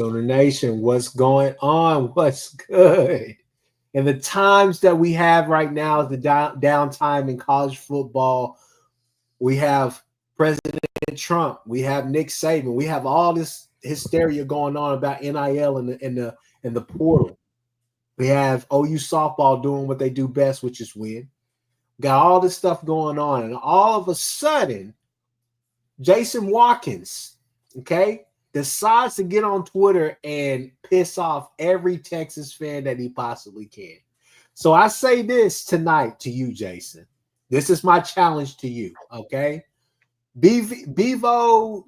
Sooner Nation, what's going on? What's good? And the times that we have right now is the downtime in college football. We have President Trump. We have Nick Saban. We have all this hysteria going on about NIL and the portal. We have OU softball doing what they do best, which is win. Got all this stuff going on, and all of a sudden, Jason Watkins, okay, decides to get on Twitter and piss off every Texas fan that he possibly can. So I say this tonight to you, Jason. This is my challenge to you, okay? Bevo's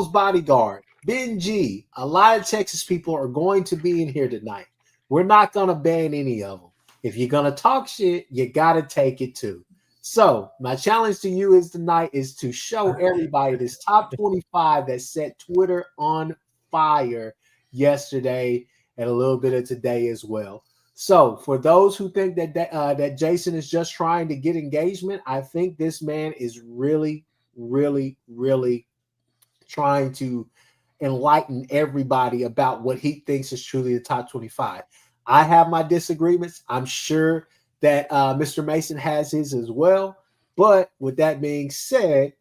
bodyguard, Ben G, a lot of Texas people are going to be in here tonight. We're not going to ban any of them. If you're going to talk shit, you got to take it too. So my challenge to you is tonight is to show everybody this top 25 that set Twitter on fire yesterday and a little bit of today as well. So for those who think that Jason is just trying to get engagement, I think this man is really, really, really trying to enlighten everybody about what he thinks is truly the top 25. I have my disagreements. I'm sure that Mr. Mason has his as well. But with that being said,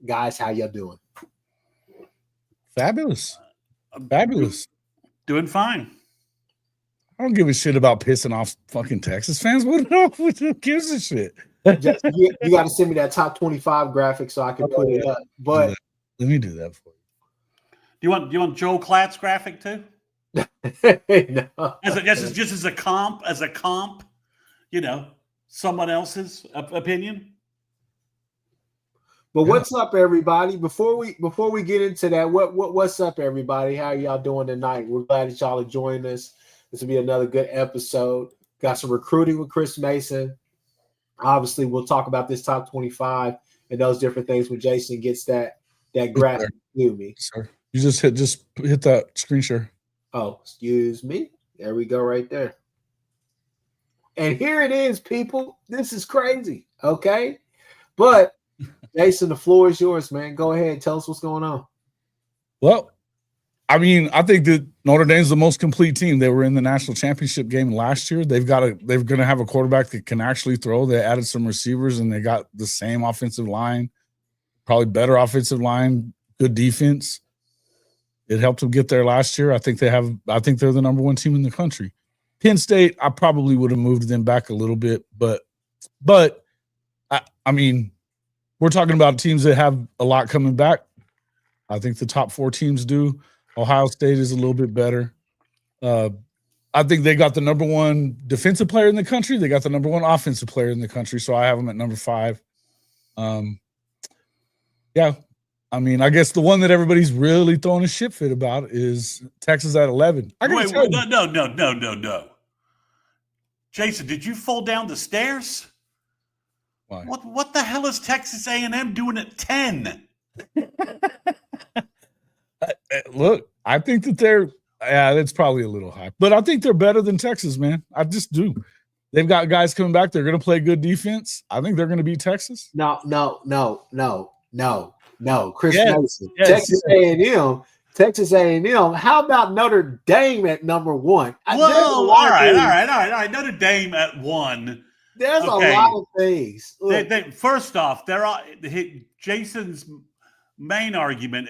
guys, how y'all doing? Fabulous. Doing fine. I don't give a shit about pissing off fucking Texas fans. Who gives a shit? You got to send me that top 25 graphic so I can put it up. But let me do that for you. Do you want Joel Klatt's graphic too? No. Just as a comp, someone else's opinion. But what's up, everybody? Before we get into that, what's up, everybody? How y'all doing tonight? We're glad that y'all are joining us. This will be another good episode. Got some recruiting with Chris Mason. Obviously, we'll talk about this top 25 and those different things when Jason gets that graphic to me. Sir, you just hit that screen share. Oh, excuse me. There we go right there. And here it is, people. This is crazy, okay? But, Jason, the floor is yours, man. Go ahead. Tell us what's going on. Well, I mean, I think that Notre Dame's the most complete team. They were in the national championship game last year. They're going to have a quarterback that can actually throw. They added some receivers, and they got the same offensive line, probably better offensive line, good defense. It helped them get there last year. I think they're the number one team in the country. Penn State, I probably would have moved them back a little bit, but I mean, we're talking about teams that have a lot coming back. I think the top 4 teams do. Ohio State is a little bit better. I think they got the number 1 defensive player in the country. They got the number 1 offensive player in the country, so I have them at number 5. Yeah. I mean, I guess the one that everybody's really throwing a shit fit about is Texas at 11. Wait, no. Jason, did you fall down the stairs? Why? What the hell is Texas A&M doing at 10? Look, I think that that's probably a little high, but I think they're better than Texas, man. I just do. They've got guys coming back. They're going to play good defense. I think they're going to beat Texas. No. Chris Mason. Yes. Texas A&M. How about Notre Dame at number 1? Whoa, all right. Notre Dame at 1. There's a lot of things. First off, Jason's main argument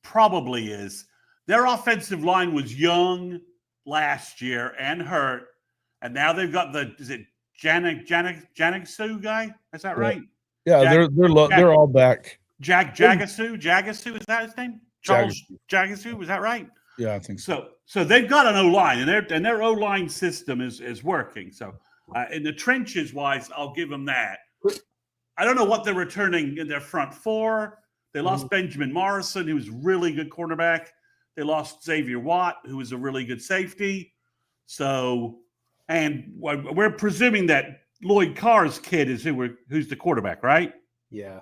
probably is their offensive line was young last year and hurt, and now they've got Janisu guy? Is that right? Yeah, they're all back. Jagasu, is that his name? Charles Jagasu, was that right? Yeah, I think so. So they've got an O-line, and their O-line system is working. So in the trenches wise, I'll give them that. I don't know what they're returning in their front 4. They lost Benjamin Morrison, who was a really good cornerback. They lost Xavier Watt, who was a really good safety. So, and we're presuming that Lloyd Carr's kid is who's the quarterback, right? Yeah.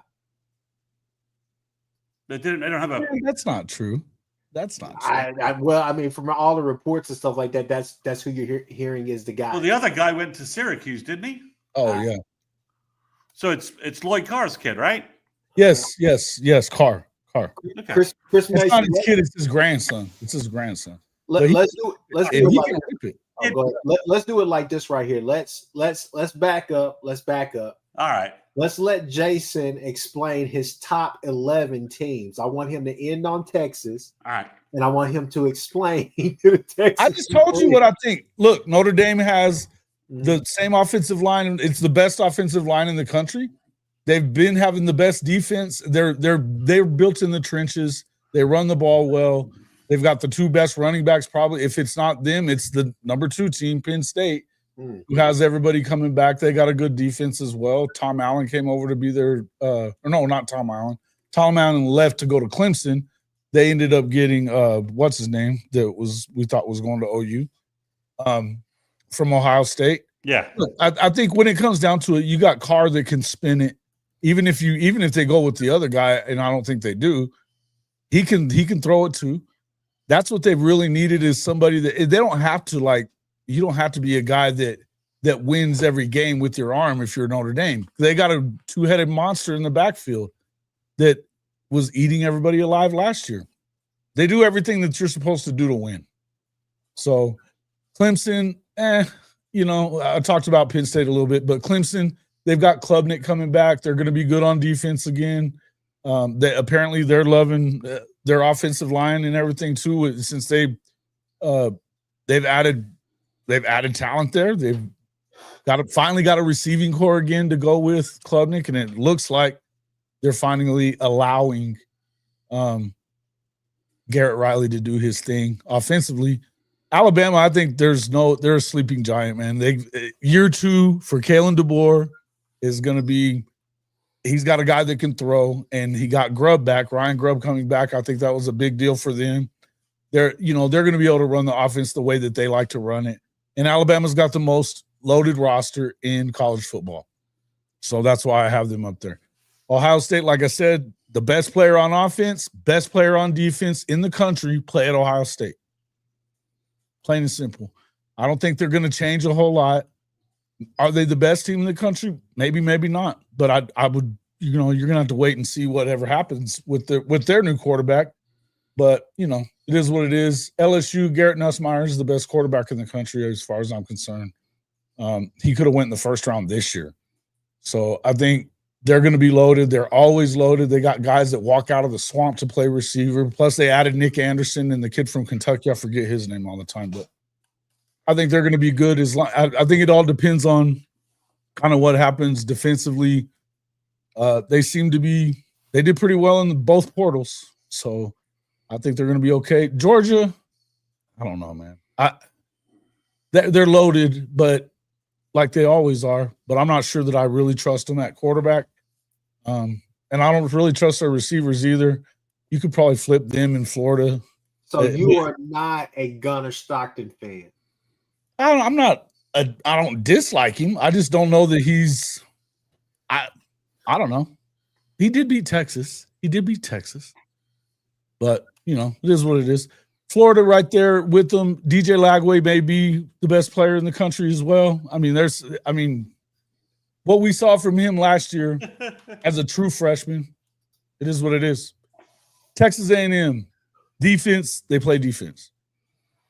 They don't have a. That's not true. That's not true. Well, I mean, from all the reports and stuff like that, that's who you're hearing is the guy. Well, the other guy went to Syracuse, didn't he? Oh yeah. So it's Lloyd Carr's kid, right? Yes. Carr. Car. Okay. Chris It's Mason. not his kid. It's his grandson. It's his grandson. Let's do it. He Like, can rip it. oh, go ahead. Let's do it like this right here. Let's back up. Let's back up. All right. Let's let Jason explain his top 11 teams. I want him to end on Texas. All right. And I want him to explain to the Texas. I just told you what I think. Look, Notre Dame has the same offensive line. It's the best offensive line in the country. They've been having the best defense. They're built in the trenches. They run the ball well. They've got the two best running backs. Probably, if it's not them, it's the number 2 team, Penn State, who has everybody coming back. They got a good defense as well. Tom Allen came over to be their or no, not Tom Allen. Tom Allen left to go to Clemson. They ended up getting what's his name that we thought was going to OU from Ohio State. Yeah. Look, I think when it comes down to it, you got Carr that can spin it. Even if they go with the other guy, and I don't think they do, he can throw it too. That's what they've really needed, is somebody that they don't have to you don't have to be a guy that wins every game with your arm if you're Notre Dame. They got a two-headed monster in the backfield that was eating everybody alive last year. They do everything that you're supposed to do to win. So Clemson, I talked about Penn State a little bit, but Clemson, they've got Klubnik coming back. They're going to be good on defense again. They're loving their offensive line and everything too, since they've added talent there. They've finally got a receiving core again to go with Klubnik, and it looks like they're finally allowing Garrett Riley to do his thing offensively. Alabama, I think they're a sleeping giant, man. Year 2 for Kalen DeBoer is going to be. He's got a guy that can throw, and he got Grubb back. Ryan Grubb coming back. I think that was a big deal for them. They're going to be able to run the offense the way that they like to run it. And Alabama's got the most loaded roster in college football. So that's why I have them up there. Ohio State, like I said, the best player on offense, best player on defense in the country play at Ohio State. Plain and simple. I don't think they're going to change a whole lot. Are they the best team in the country? Maybe, maybe not. But I would, you're going to have to wait and see whatever happens with their new quarterback. But, it is what it is. LSU, Garrett Nussmeier is the best quarterback in the country as far as I'm concerned. He could have went in the first round this year. So I think they're going to be loaded. They're always loaded. They got guys that walk out of the swamp to play receiver. Plus they added Nick Anderson and the kid from Kentucky. I forget his name all the time, but I think they're going to be good. I think it all depends on kind of what happens defensively. They did pretty well in both portals. So I think they're going to be okay. Georgia, I don't know, man. They're loaded, but like they always are. But I'm not sure that I really trust them at quarterback. And I don't really trust their receivers either. You could probably flip them in Florida. So you are not a Gunnar Stockton fan? I'm not. I don't dislike him. I just don't know that he's. I don't know. He did beat Texas. But it is what it is. Florida right there with them. DJ Lagway may be the best player in the country as well. What we saw from him last year as a true freshman, it is what it is. Texas A&M defense, they play defense.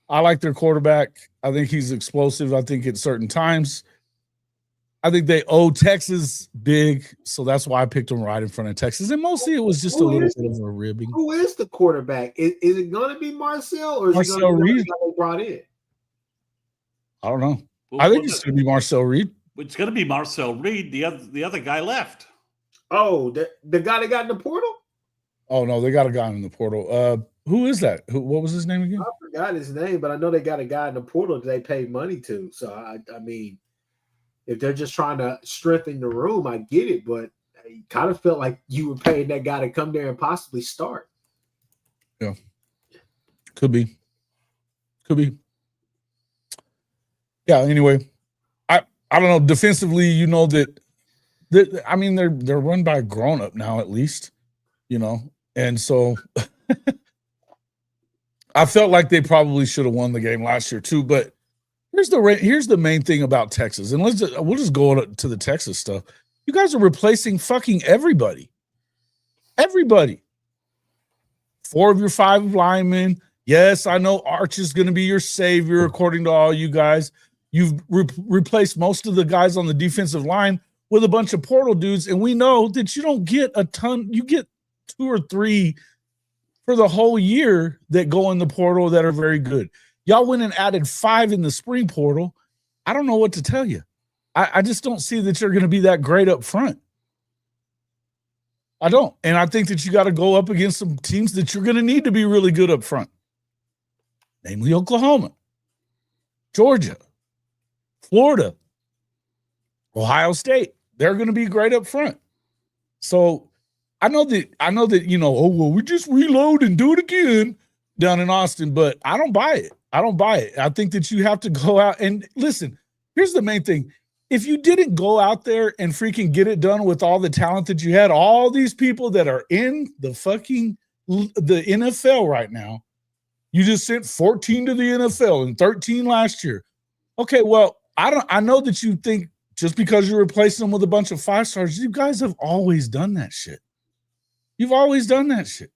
I like their quarterback. I think he's explosive. I think at certain times, I think they owe Texas big, so that's why I picked them right in front of Texas. And mostly it was just a little bit of a ribbing. Who is the quarterback? Is it going to be Marcel or is Marcel it going to be Reed? the guy they brought in? I don't know. I think it's going to be Marcel Reed. It's going to be Marcel Reed. The other guy left. Oh, the guy that got in the portal? Oh, no, they got a guy in the portal. Who is that? What was his name again? I forgot his name, but I know they got a guy in the portal that they paid money to. So, I mean, if they're just trying to strengthen the room, I get it. But it kind of felt like you were paying that guy to come there and possibly start. Yeah. Could be. Yeah, anyway. I don't know. Defensively, that they're run by a grown-up now at least, And so I felt like they probably should have won the game last year too. But here's the main thing about Texas, and we'll just go to the Texas stuff. You guys are replacing fucking everybody. Everybody. 4 of your 5 linemen. Yes, I know Arch is going to be your savior, according to all you guys. You've replaced most of the guys on the defensive line with a bunch of portal dudes, and we know that you don't get a ton. You get 2 or 3 for the whole year that go in the portal that are very good. Y'all went and added 5 in the spring portal. I don't know what to tell you. I just don't see that you're going to be that great up front. I don't. And I think that you got to go up against some teams that you're going to need to be really good up front, namely Oklahoma, Georgia, Florida, Ohio State. They're going to be great up front. So I know that, oh, well, we just reload and do it again down in Austin, but I don't buy it. I think that you have to go out and listen. Here's the main thing. If you didn't go out there and freaking get it done with all the talent that you had, all these people that are in the NFL right now, you just sent 14 to the NFL and 13 last year. Okay, well, I know that you think just because you're replacing them with a bunch of 5-stars, you guys have always done that shit. You've always done that shit.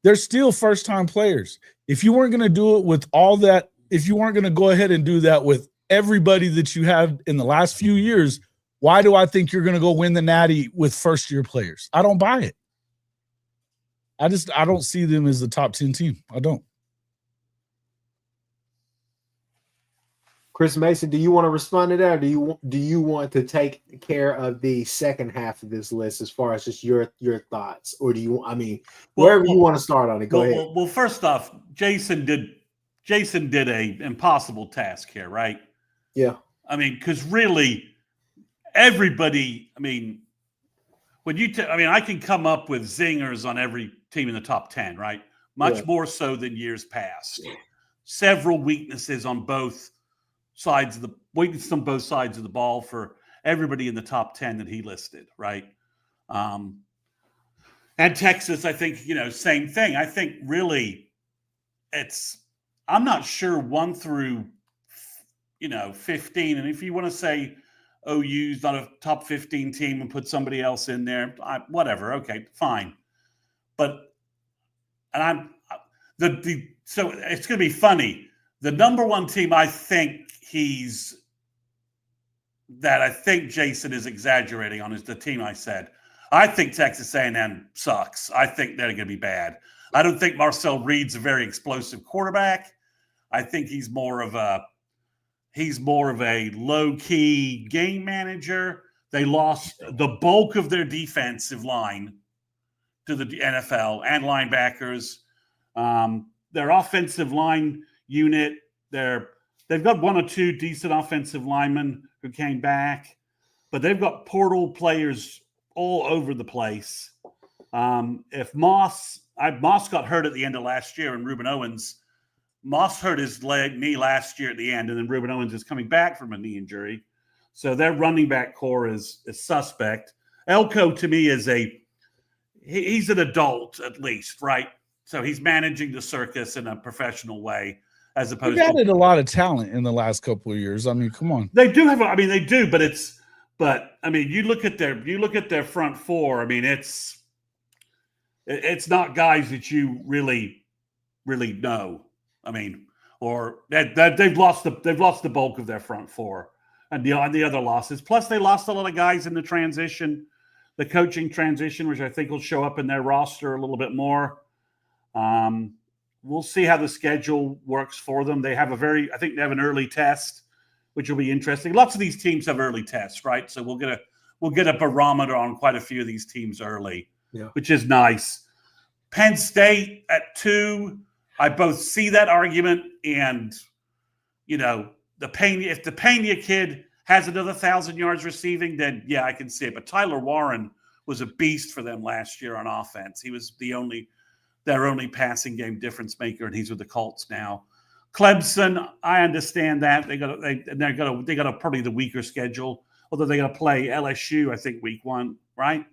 They're still first-time players. If you weren't going to do it with all that, if you weren't going to go ahead and do that with everybody that you have in the last few years, why do I think you're going to go win the Natty with first-year players? I don't buy it. I don't see them as the top 10 team. I don't. Chris Mason, do you want to respond to that, or do you want to take care of the second half of this list as far as just your thoughts, or do you? I mean, wherever you want to start on it, go ahead. Well, first off, Jason did a impossible task here, right? Yeah. I mean, because really, everybody. I mean, when you, I can come up with zingers on every team in the top 10, right? Much more so than years past. Several weaknesses on both sides of the ball for everybody in the top 10 that he listed, right? And Texas, I think, same thing. I think really I'm not sure 1 through 15. And if you want to say OU's not a top 15 team and put somebody else in there, whatever. Okay, fine. But so it's going to be funny. The number 1 team I think Jason is exaggerating on is the team I said. I think Texas A&M sucks. I think they're going to be bad. I don't think Marcel Reed's a very explosive quarterback. I think he's more of a low-key game manager. They lost the bulk of their defensive line to the NFL and linebackers. Their offensive line unit, they've got 1 or 2 decent offensive linemen who came back, but they've got portal players all over the place. If Moss got hurt at the end of last year, and Ruben Owens, Moss hurt his knee last year at the end, and then Ruben Owens is coming back from a knee injury. So their running back core is suspect. Elko, to me, he's an adult at least, right? So he's managing the circus in a professional way, as opposed to added a lot of talent in the last couple of years. I mean, come on. They do have. They do, but you look at their front 4. I mean, it's not guys that you really know. I mean, or that they've lost the bulk of their front 4, and the other losses. Plus, they lost a lot of guys in the transition, the coaching transition, which I think will show up in their roster a little bit more. We'll see how the schedule works for them. I think they have an early test, which will be interesting. Lots of these teams have early tests, right? So we'll get a barometer on quite a few of these teams early, which is nice. Penn State at 2. I both see that argument, and if the Pena kid has another 1,000 yards receiving, then yeah, I can see it. But Tyler Warren was a beast for them last year on offense. He was their only passing game difference maker, and he's with the Colts now. Clemson, I understand that they got probably the weaker schedule, although they got to play LSU, I think, week 1, right?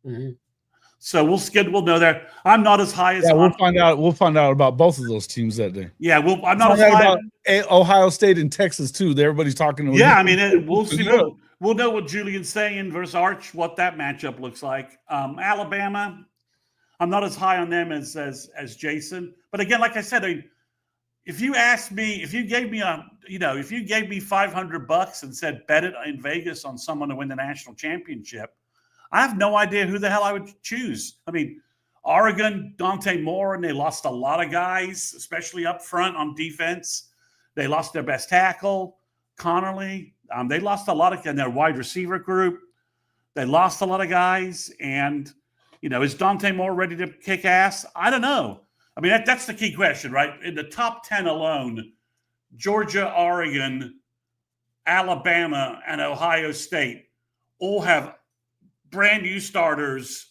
Mm-hmm. So we'll know that. I'm not as high as we'll find out. We'll find out about both of those teams that day. Yeah, I'm not as high about Ohio State and Texas too. Everybody's talking. We'll see. We'll know what Julian's saying versus Arch, what that matchup looks like. Alabama, I'm not as high on them as Jason. But again, like I said, if you asked me, if you gave me $500 and said bet it in Vegas on someone to win the national championship, I have no idea who the hell I would choose. I mean, Oregon, Dante Moore, and they lost a lot of guys, especially up front on defense. They lost their best tackle, Connerly. They lost a lot in their wide receiver group. They lost a lot of guys. And, is Dante Moore ready to kick ass? I don't know. I mean, that's the key question, right? In the top 10 alone, Georgia, Oregon, Alabama, and Ohio State all have brand new starters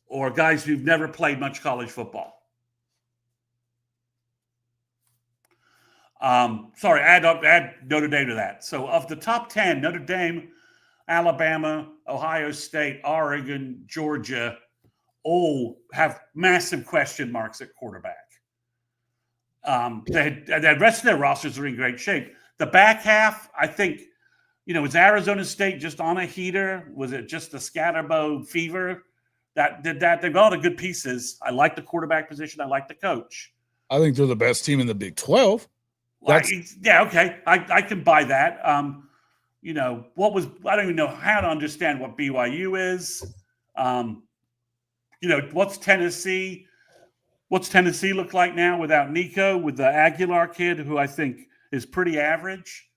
or guys who've never played much college football. Add Notre Dame to that. So of the top 10, Notre Dame, Alabama, Ohio State, Oregon, Georgia, all have massive question marks at quarterback. The rest of their rosters are in great shape. The back half, I think, was Arizona State just on a heater? Was it just the Scatterbo fever that did that? They've got all the good pieces. I like the quarterback position. I like the coach. I think they're the best team in the Big 12. Okay. I can buy that. I don't even know how to understand what BYU is. What's Tennessee? What's Tennessee look like now without Nico, with the Aguilar kid, who I think is pretty average?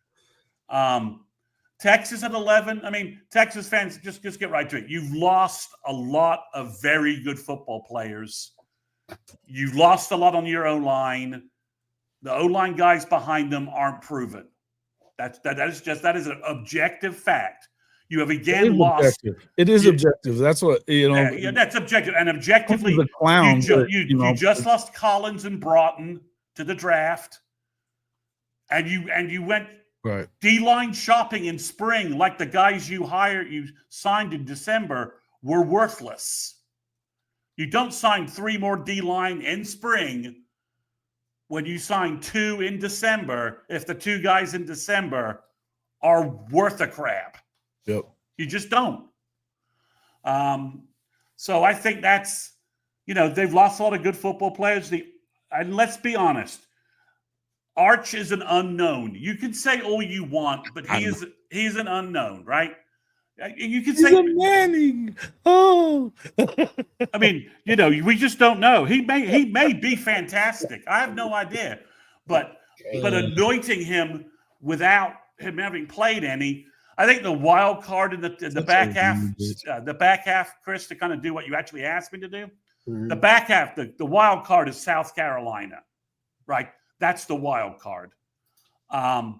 Texas at 11. I mean, Texas fans, just get right to it. You've lost a lot of very good football players. You've lost a lot on your O-line. The O-line guys behind them aren't proven. That is an objective fact. You have again lost. It is objective. That's what Yeah, that's objective. And objectively, the clown. You just lost Collins and Broughton to the draft, and you went right D-line shopping in spring like the guys you signed in December were worthless. You don't sign 3 more D-line in spring when you sign 2 in December if the 2 guys in December are worth a crap. Yep. You just don't. So I think that's, they've lost a lot of good football players. And let's be honest, Arch is an unknown. You can say all you want, but he's an unknown, right? You can say Manning. Oh, I mean, we just don't know. He may be fantastic. I have no idea, but anointing him without him having played any. I think the wild card in the back half, Chris, to kind of do what you actually asked me to do. Mm-hmm. The back half, the wild card is South Carolina, right? That's the wild card. I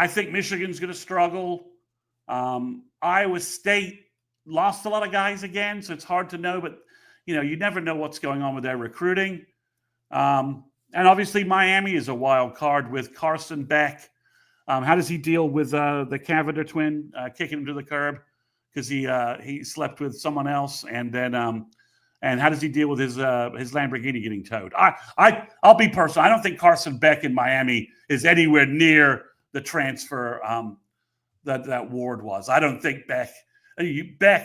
think Michigan's going to struggle. Iowa State lost a lot of guys again, so it's hard to know. But you never know what's going on with their recruiting. And obviously, Miami is a wild card with Carson Beck. How does he deal with the Cavender twin kicking him to the curb because he slept with someone else, and then and how does he deal with his Lamborghini getting towed? I'll be personal. I don't think Carson Beck in Miami is anywhere near the transfer that Ward was. I don't think Beck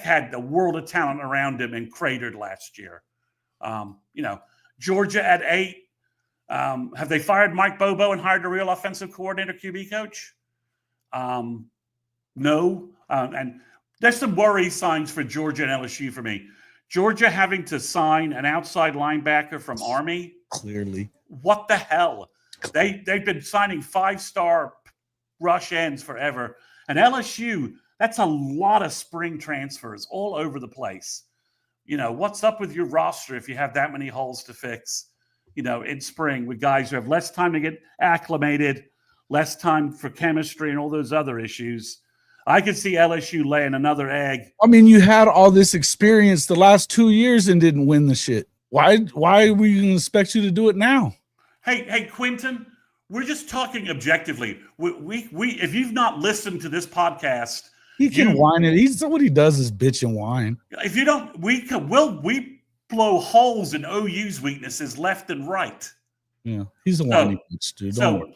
had the world of talent around him and cratered last year. Georgia at 8. Have they fired Mike Bobo and hired a real offensive coordinator, QB coach? No. And there's some worry signs for Georgia and LSU for me. Georgia having to sign an outside linebacker from Army. Clearly. What the hell? They've been signing 5-star rush ends forever. And LSU, that's a lot of spring transfers all over the place. What's up with your roster if you have that many holes to fix? In spring with guys who have less time to get acclimated, less time for chemistry and all those other issues. I could see LSU laying another egg. I mean, you had all this experience the last 2 years and didn't win the shit. Why are we going to expect you to do it now? Hey, Quentin, we're just talking objectively. We if you've not listened to this podcast, he can whine it. He's what he does is bitch and whine. If you don't, we blow holes in OU's weaknesses left and right. Yeah, he's a whiny bitch, dude. So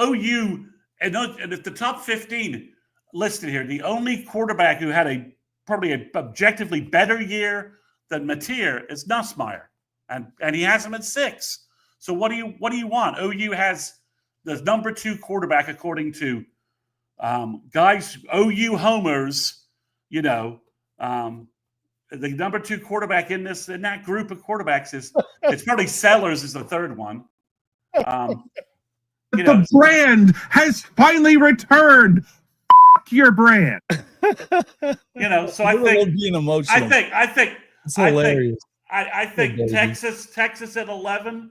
OU and if the top 15 listed here, the only quarterback who had probably an objectively better year than Mateer is Nussmeier, and he has him at 6. So what do you want? OU has the number 2 quarterback according to guys, OU homers. The number 2 quarterback in that group of quarterbacks it's probably Sellers is the 3rd one. The brand has finally returned. F*** your brand. So I think being emotional. I think it's hilarious. I think Texas at 11.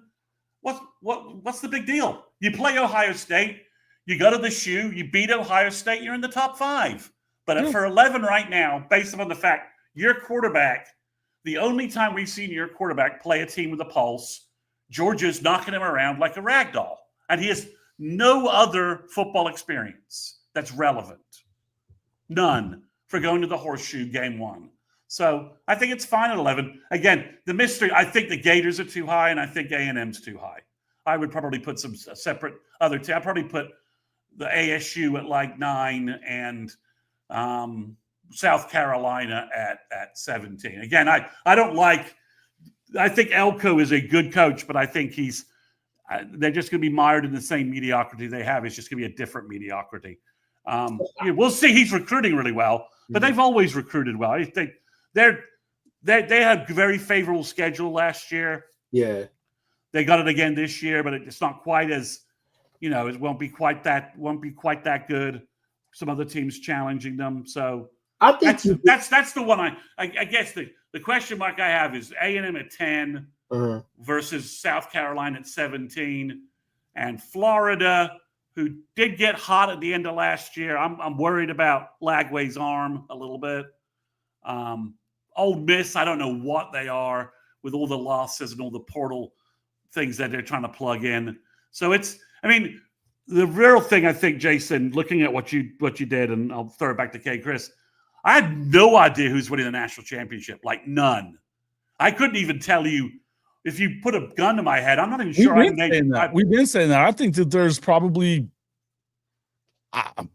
What's the big deal? You play Ohio State, you go to the shoe, you beat Ohio State, you're in the top 5. But for 11 right now, based upon the fact your quarterback, the only time we've seen your quarterback play a team with a pulse, Georgia's knocking him around like a rag doll. And he has no other football experience that's relevant. None for going to the Horseshoe game 1. So I think it's fine at 11. Again, the mystery, I think the Gators are too high, and I think A&M's too high. I would probably put some separate other I'd probably put the ASU at like 9 and South Carolina at 17. Again, I don't like – I think Elko is a good coach, but I think they're just going to be mired in the same mediocrity they have. It's just going to be a different mediocrity. We'll see. He's recruiting really well, but they've always recruited well. I think they had a very favorable schedule last year. Yeah, they got it again this year, but it's not quite as it won't be quite that good. Some other teams challenging them. So I think that's the one. I guess the question mark I have is A&M at 10 versus South Carolina at 17, and Florida, who did get hot at the end of last year. I'm worried about Lagway's arm a little bit. Ole Miss, I don't know what they are with all the losses and all the portal things that they're trying to plug in. So the real thing, I think, Jason, looking at what you did, and I'll throw it back to Kchris, I had no idea who's winning the national championship, like none. I couldn't even tell you. If you put a gun to my head, I'm not even sure. We've been saying that. I think that there's probably,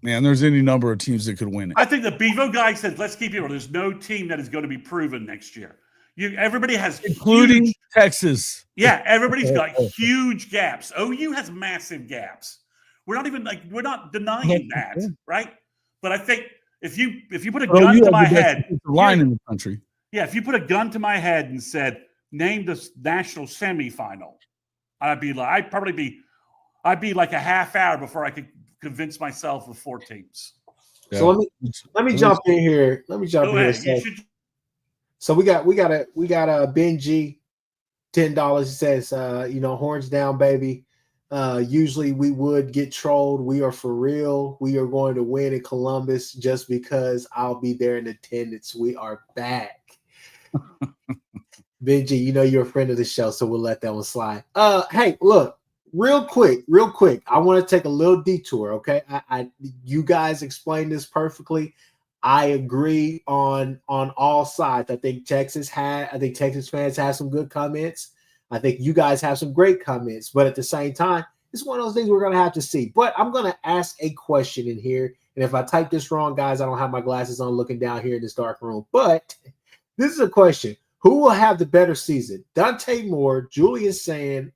there's any number of teams that could win it. I think the Bevo guy said, let's keep it real. There's no team that is going to be proven next year. Everybody has including Texas. Yeah, everybody's got huge gaps. OU has massive gaps. We're not denying that, right? But I think if you put a gun to my head, line in the country. Yeah, if you put a gun to my head and said, name the national semifinal, I'd be like a half hour before I could convince myself of 4 teams. Yeah. So let me jump in here. So we got a Benji, $10. He says, horns down, baby. Usually we would get trolled. We are for real. We are going to win in Columbus just because I'll be there in attendance. We are back. Benji, you're a friend of the show, so we'll let that one slide. Hey, look, real quick. I want to take a little detour, okay? You guys explained this perfectly. I agree on all sides. I think Texas fans have some good comments. I think you guys have some great comments, but at the same time, it's one of those things we're going to have to see. But I'm going to ask a question in here, and if I type this wrong, guys, I don't have my glasses on looking down here in this dark room. But this is a question. Who will have the better season? Dante Moore, Julius Sand,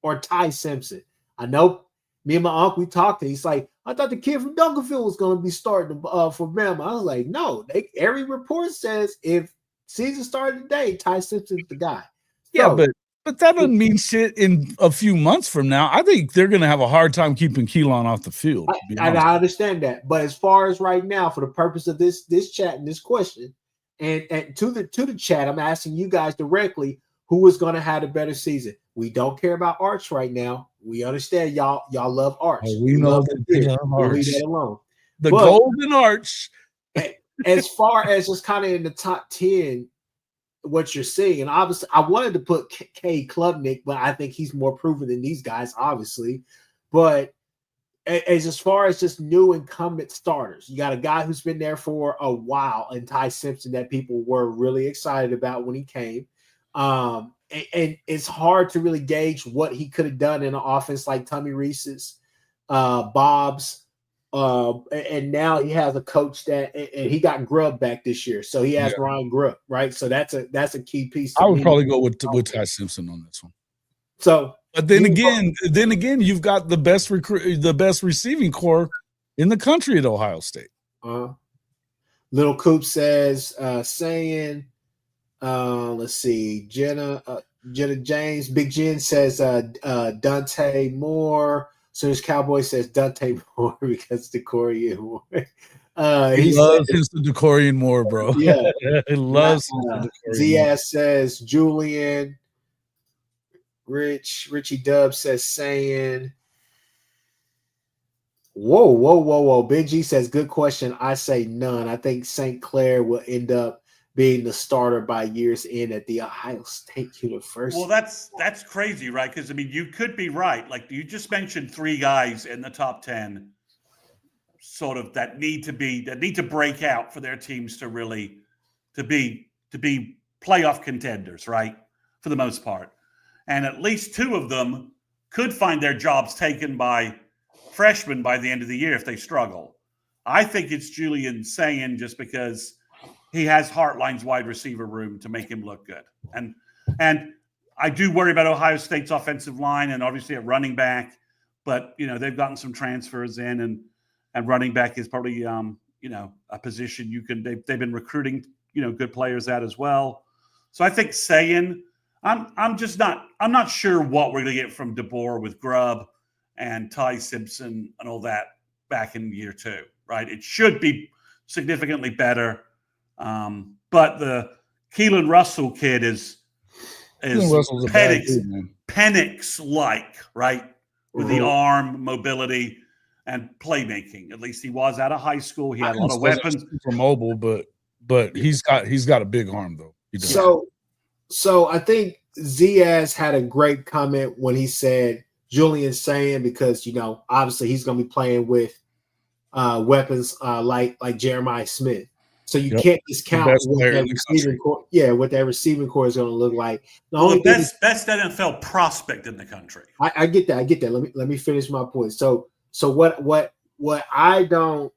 or Ty Simpson? I know me and my uncle, we talked to him. He's like, I thought the kid from Duncanville was going to be starting for Bama. I was like, no. Every report says if season started today, Ty Simpson's the guy. Yeah, but that doesn't mean shit in a few months from now. I think they're going to have a hard time keeping Keelan off the field. I understand that. But as far as right now, for the purpose of this chat and this question, and to the chat, I'm asking you guys directly, who is going to have a better season? We don't care about Arch right now. We understand y'all love Arch. We know that they love Arch. Leave that alone. The Golden Arch. As far as just kind of in the top 10, what you're seeing, and obviously I wanted to put K Klubnik, but I think he's more proven than these guys, obviously. But as far as just new incumbent starters, you got a guy who's been there for a while, and Ty Simpson, that people were really excited about when he came. And it's hard to really gauge what he could have done in an offense like Tommy Reese's, Bob's, And now he has a coach that, and he got Grubb back this year, so he has Ryan Grubb, right? So that's a key piece. I would probably go with Ty Simpson on this one. So, but then again, you've got the best receiving core in the country at Ohio State. Little Coop says, saying, let's see, Jenna James, Big Jen says, Dante Moore. So this Cowboy says Dante Moore because Decorian Moore. He loves Instant Decorian Moore, bro. Yeah, he loves. Ziaz says Julian. Richie Dub says saying. Whoa. Benji says, good question. I say none. I think St. Clair will end up being the starter by year's end at the Ohio State University. Well, that's crazy, right? Because, I mean, you could be right. Like, you just mentioned 3 guys in the top 10 sort of that need to break out for their teams to really to be playoff contenders, right? For the most part. And at least 2 of them could find their jobs taken by freshmen by the end of the year if they struggle. I think it's Julian Sayin just because he has Hartline's wide receiver room to make him look good. And I do worry about Ohio State's offensive line and obviously at running back, but they've gotten some transfers in and running back is probably a position they've been recruiting good players at as well. So I think Sayin, I'm not sure what we're going to get from DeBoer with Grubb and Ty Simpson and all that back in year 2, right? It should be significantly better. But the Keelan Russell kid is Penix-like, right? With the arm, mobility, and playmaking. At least he was out of high school. He had a lot of weapons. Super mobile, but he's got a big arm though. So I think Ziaz had a great comment when he said Julian Sayin because obviously he's going to be playing with weapons like Jeremiah Smith. So you can't discount what that receiving core is going to look like. The best NFL prospect in the country. I get that. Let me finish my point. So what I don't.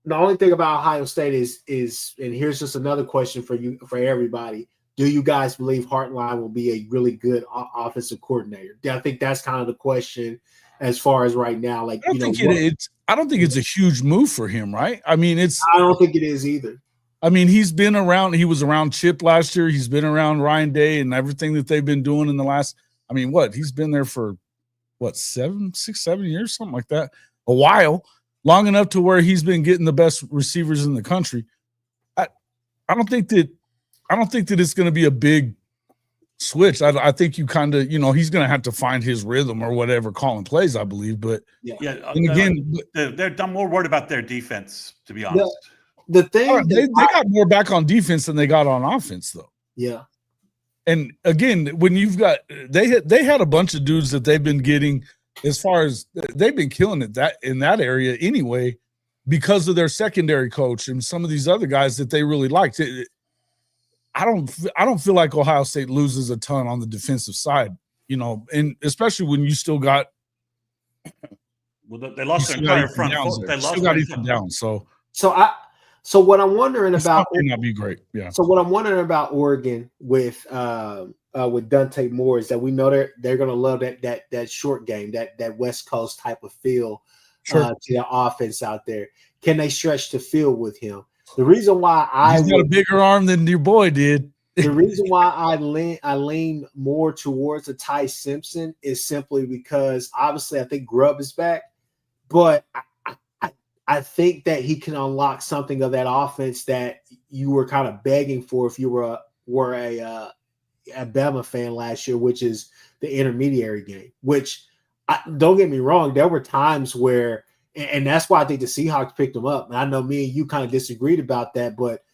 The only thing about Ohio State is, and here's just another question for everybody. Do you guys believe Hartline will be a really good offensive coordinator? I think that's kind of the question as far as right now. Like, I don't think it's a huge move for him, right? I mean, I don't think it is either. I mean, he's been around. He was around Chip last year. He's been around Ryan Day and everything that they've been doing in the last. I mean, he's been there for 7 years, something like that. A while, long enough to where he's been getting the best receivers in the country. I don't think that it's going to be a big switch. I think you kind of, he's going to have to find his rhythm or whatever calling plays, I believe. But and again, they're more worried about their defense, to be honest. The thing they got more back on defense than they got on offense, though. Yeah. And again, when you've got they had a bunch of dudes that they've been getting as far as they've been killing it in that area anyway because of their secondary coach and some of these other guys that they really liked. I don't feel like Ohio State loses a ton on the defensive side, and especially when you still got. Well, they lost their entire front. They got Ethan down. So what I'm wondering about may not be great. Yeah. So what I'm wondering about Oregon with Dante Moore is that we know they're going to love that short game, that West Coast type of feel to the offense out there. Can they stretch the field with him? The reason why he's got a bigger arm than your boy did. The reason why I lean more towards a Ty Simpson is simply because obviously I think Grubb is back, but I think that he can unlock something of that offense that you were kind of begging for if you were a Bama fan last year, which is the intermediary game. Which don't get me wrong, there were times where. And that's why I think the Seahawks picked him up. And I know me and you kind of disagreed about that, but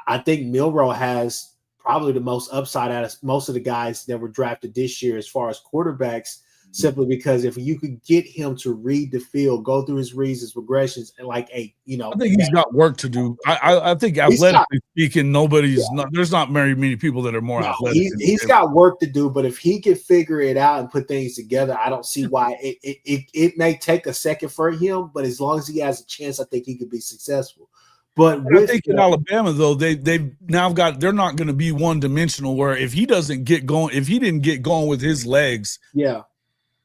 I think Milroe has probably the most upside out of most of the guys that were drafted this year as far as quarterbacks. simply because if you could get him to read the field, go through his reads, his progressions, and like a, I think he's got work to do. I think athletically speaking, there's not very many people that are more athletic. He's got work to do, but if he can figure it out and put things together, I don't see why it may take a second for him, but as long as he has a chance, I think he could be successful. But I think in Alabama, though, they've now got, they're not going to be one dimensional where if he doesn't get going, if he didn't get going with his legs,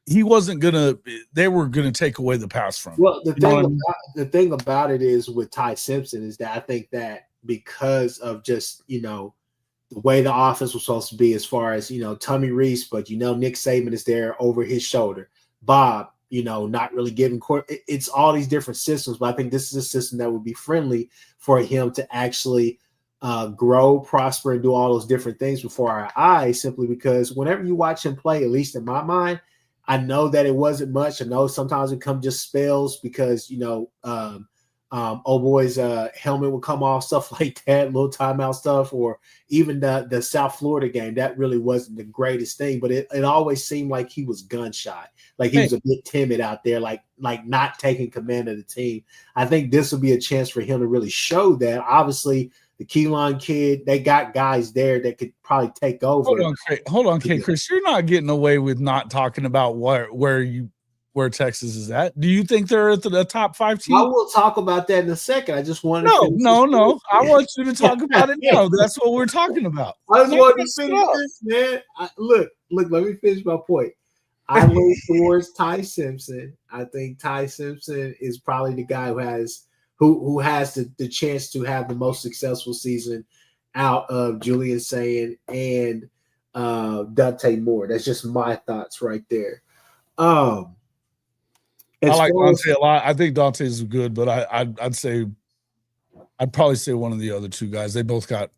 he wasn't they were gonna take away the pass from him. Well, the thing about it is with Ty Simpson is that I think that because of just, the way the offense was supposed to be as far as, Tommy Reese, but Nick Saban is there over his shoulder. Bob, not really giving court. It's all these different systems, but I think this is a system that would be friendly for him to actually grow, prosper, and do all those different things before our eyes, simply because whenever you watch him play, at least in my mind, I know that it wasn't much. I know sometimes it come just spells because, old boy's helmet would come off, stuff like that, little timeout stuff, or even the South Florida game. That really wasn't the greatest thing, but it always seemed like he was gun shy, like he was a bit timid out there, like not taking command of the team. I think this will be a chance for him to really show that. Obviously, the Keelan kid, they got guys there that could probably take over. Hold on, Kchris. You're not getting away with not talking about where Texas is at. Do you think they're at the top 5 team? I will talk about that in a second. I just wanted No. I want you to talk about it now. That's what we're talking about. I just wanted to finish this, man. Look, let me finish my point. I lean towards Ty Simpson. I think Ty Simpson is probably the guy who has the chance to have the most successful season out of Julian Sayin and Dante Moore. That's just my thoughts right there. I like Dante a lot. I think Dante's good, but I'd probably say one of the other two guys. They both got.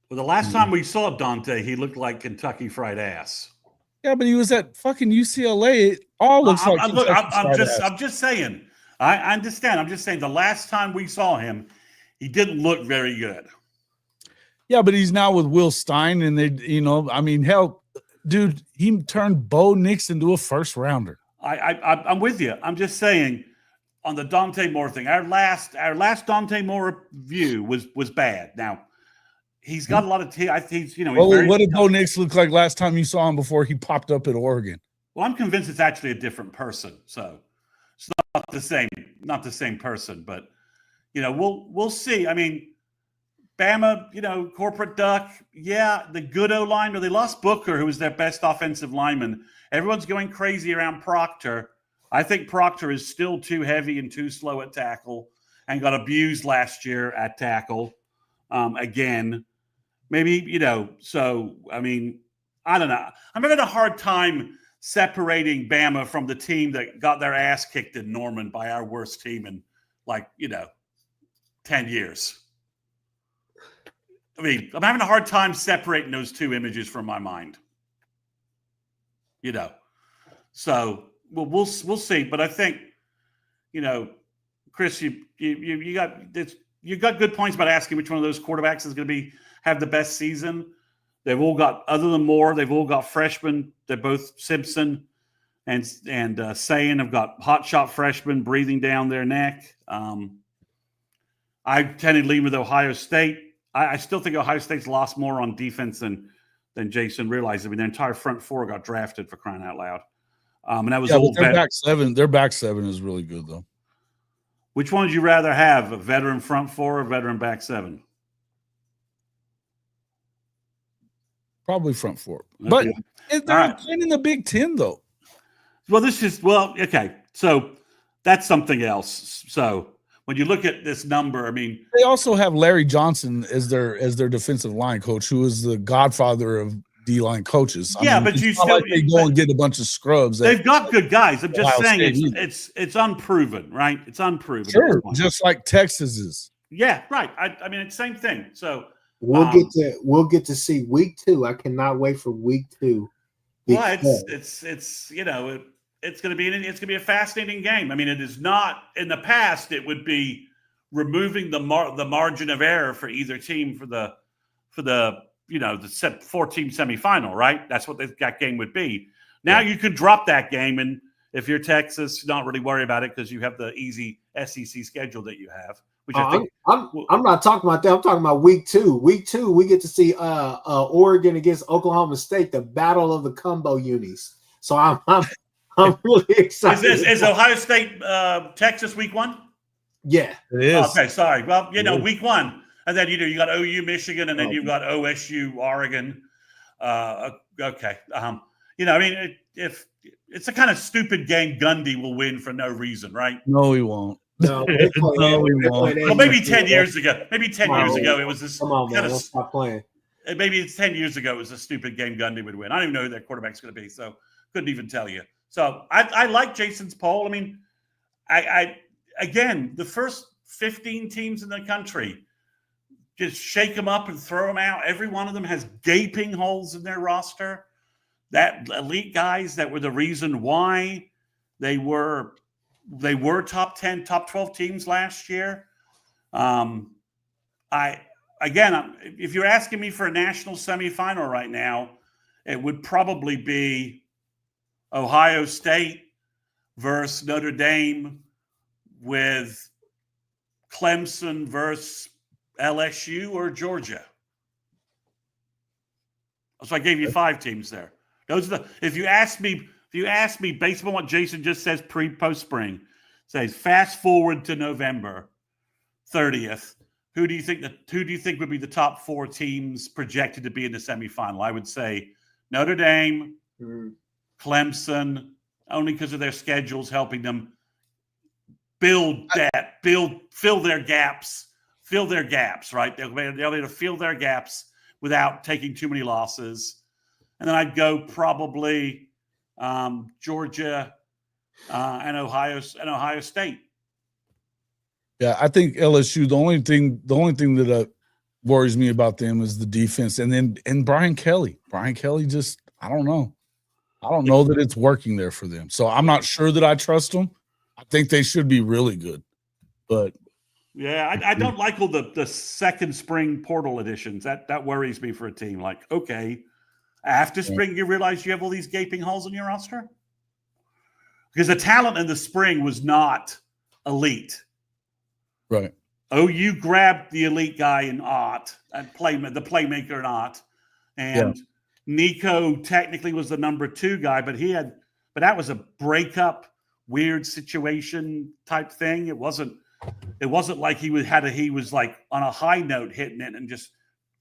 Well, the last time we saw Dante, he looked like Kentucky Fried Ass. Yeah, but he was at fucking UCLA. It all looks like I'm just saying. I understand. I'm just saying the last time we saw him, he didn't look very good. Yeah, but he's now with Will Stein, and they, hell, dude, he turned Bo Nix into a first rounder. I'm with you. I'm just saying on the Dante Moore thing, our last Dante Moore view was bad. Now he's got a lot of I think what did Bo Nix look like last time you saw him before he popped up at Oregon? Well, I'm convinced it's actually a different person. So it's not the same person, but we'll see. I mean, Bama, corporate duck. Yeah, the good O-line, but they lost Booker, who was their best offensive lineman. Everyone's going crazy around Proctor. I think Proctor is still too heavy and too slow at tackle and got abused last year at tackle. Again, maybe, so, I mean, I don't know. I'm having a hard time separating Bama from the team that got their ass kicked in Norman by our worst team in 10 years. I mean, I'm having a hard time separating those two images from my mind. So we'll see. But I think, Chris, you got good points about asking which one of those quarterbacks is going to have the best season. They've all got, other than Moore, they've all got freshmen. They're both Simpson and Sayin have got hotshot freshmen breathing down their neck. I tended to lean with Ohio State. I still think Ohio State's lost more on defense than Jason realized. I mean, their entire front four got drafted, for crying out loud. And that was their back seven. Their back seven is really good, though. Which one would you rather have, a veteran front four or veteran back seven? Probably front four. Okay. But they're playing in the Big Ten, though. Well, okay. So that's something else. So when you look at this number, I mean, they also have Larry Johnson as their defensive line coach, who is the godfather of D-line coaches. But you still they go and get a bunch of scrubs. They've got good guys. I'm just saying it's unproven, right? It's unproven. Sure, just like Texas is. Yeah, right. I mean, it's the same thing. So we'll get to see week 2. I cannot wait for week 2. Well, it's going to be a fascinating game. I mean, it is not, in the past, it would be removing the margin of error for either team for the 4-team semifinal, right? That's what that game would be. Now you could drop that game, and if you're Texas, not really worry about it because you have the easy SEC schedule that you have. Which I think I'm not talking about that. I'm talking about week 2. Week 2, we get to see Oregon against Oklahoma State, the battle of the combo unis. So I'm really excited. Is Ohio State Texas week 1? Yeah, it is. Okay, sorry. Well, week 1, and then you got OU Michigan, and then you've got OSU Oregon. Okay. I mean, if it's a kind of stupid game, Gundy will win for no reason, right? No, he won't. No, he won't. Well, maybe 10 years ago. Maybe 10 years ago it was this. Come on, man. Let's stop playing. Maybe it's 10 years ago it was a stupid game Gundy would win. I don't even know who their quarterback's going to be, so couldn't even tell you. So I like Jason's poll. I mean, I again, the first 15 teams in the country, just shake them up and throw them out. Every one of them has gaping holes in their roster. That elite guys that were the reason why they were top 10, top 12 teams last year. If you're asking me for a national semifinal right now, it would probably be Ohio State versus Notre Dame with Clemson versus LSU or Georgia. So I gave you 5 teams there. Those are if you ask me based on what Jason just says post spring, says fast forward to November 30th, who do you think would be the top 4 teams projected to be in the semifinal? I would say Notre Dame, Clemson, only because of their schedules helping them fill their gaps, right? They'll be able to fill their gaps without taking too many losses. And then I'd go probably Georgia and Ohio State. Yeah, I think LSU. The only thing that worries me about them is the defense, and Brian Kelly. Brian Kelly just I don't know that it's working there for them. So I'm not sure that I trust them. I think they should be really good, but yeah, I don't like all the second spring portal additions. That worries me for a team. Like, okay, after spring, you realize you have all these gaping holes in your roster because the talent in the spring was not elite. Right. OU grabbed the elite guy in Ott, the playmaker in Ott, and Nico technically was the number 2 guy, but that was a breakup, weird situation type thing. It wasn't like he was like on a high note hitting it and just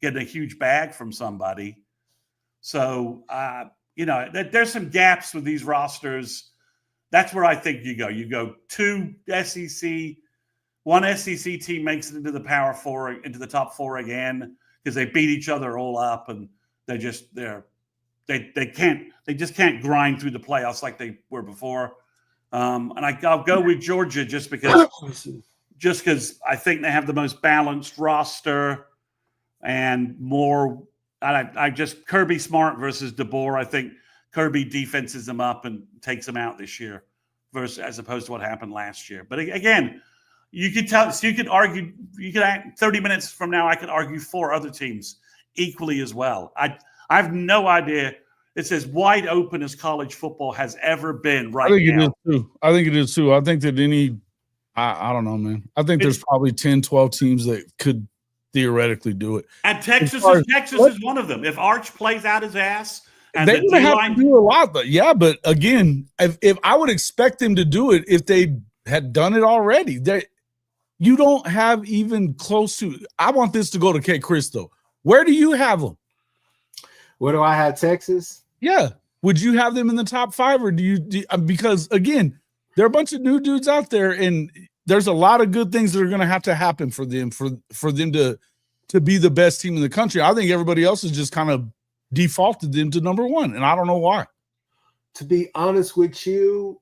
getting a huge bag from somebody. So there's some gaps with these rosters. That's where I think you go. You go 2 SEC. One SEC team makes it into the Power 4, into the top 4 again because they beat each other all up, and they just can't grind through the playoffs like they were before. And I'll go with Georgia just because I think they have the most balanced roster and more. I just Kirby Smart versus DeBoer. I think Kirby defenses them up and takes them out this year, as opposed to what happened last year. But again. You could tell. So you could argue. You could 30 minutes from now. I could argue 4 other teams equally as well. I have no idea. It's as wide open as college football has ever been right now. I think it is too. I think that I don't know, man. I think there's probably 10, 12 teams that could theoretically do it. And Texas is one of them. If Arch plays out his ass, and they're going to have to do a lot. But but again, if I would expect them to do it if they had done it already. You don't have even close to. I want this to go to Kchris though. Where do you have them? Where do I have Texas? Yeah. Would you have them in the top 5 or do you because again, there are a bunch of new dudes out there and there's a lot of good things that are going to happen for them for them to be the best team in the country. I think everybody else has just kind of defaulted them to number 1 and I don't know why. To be honest with you,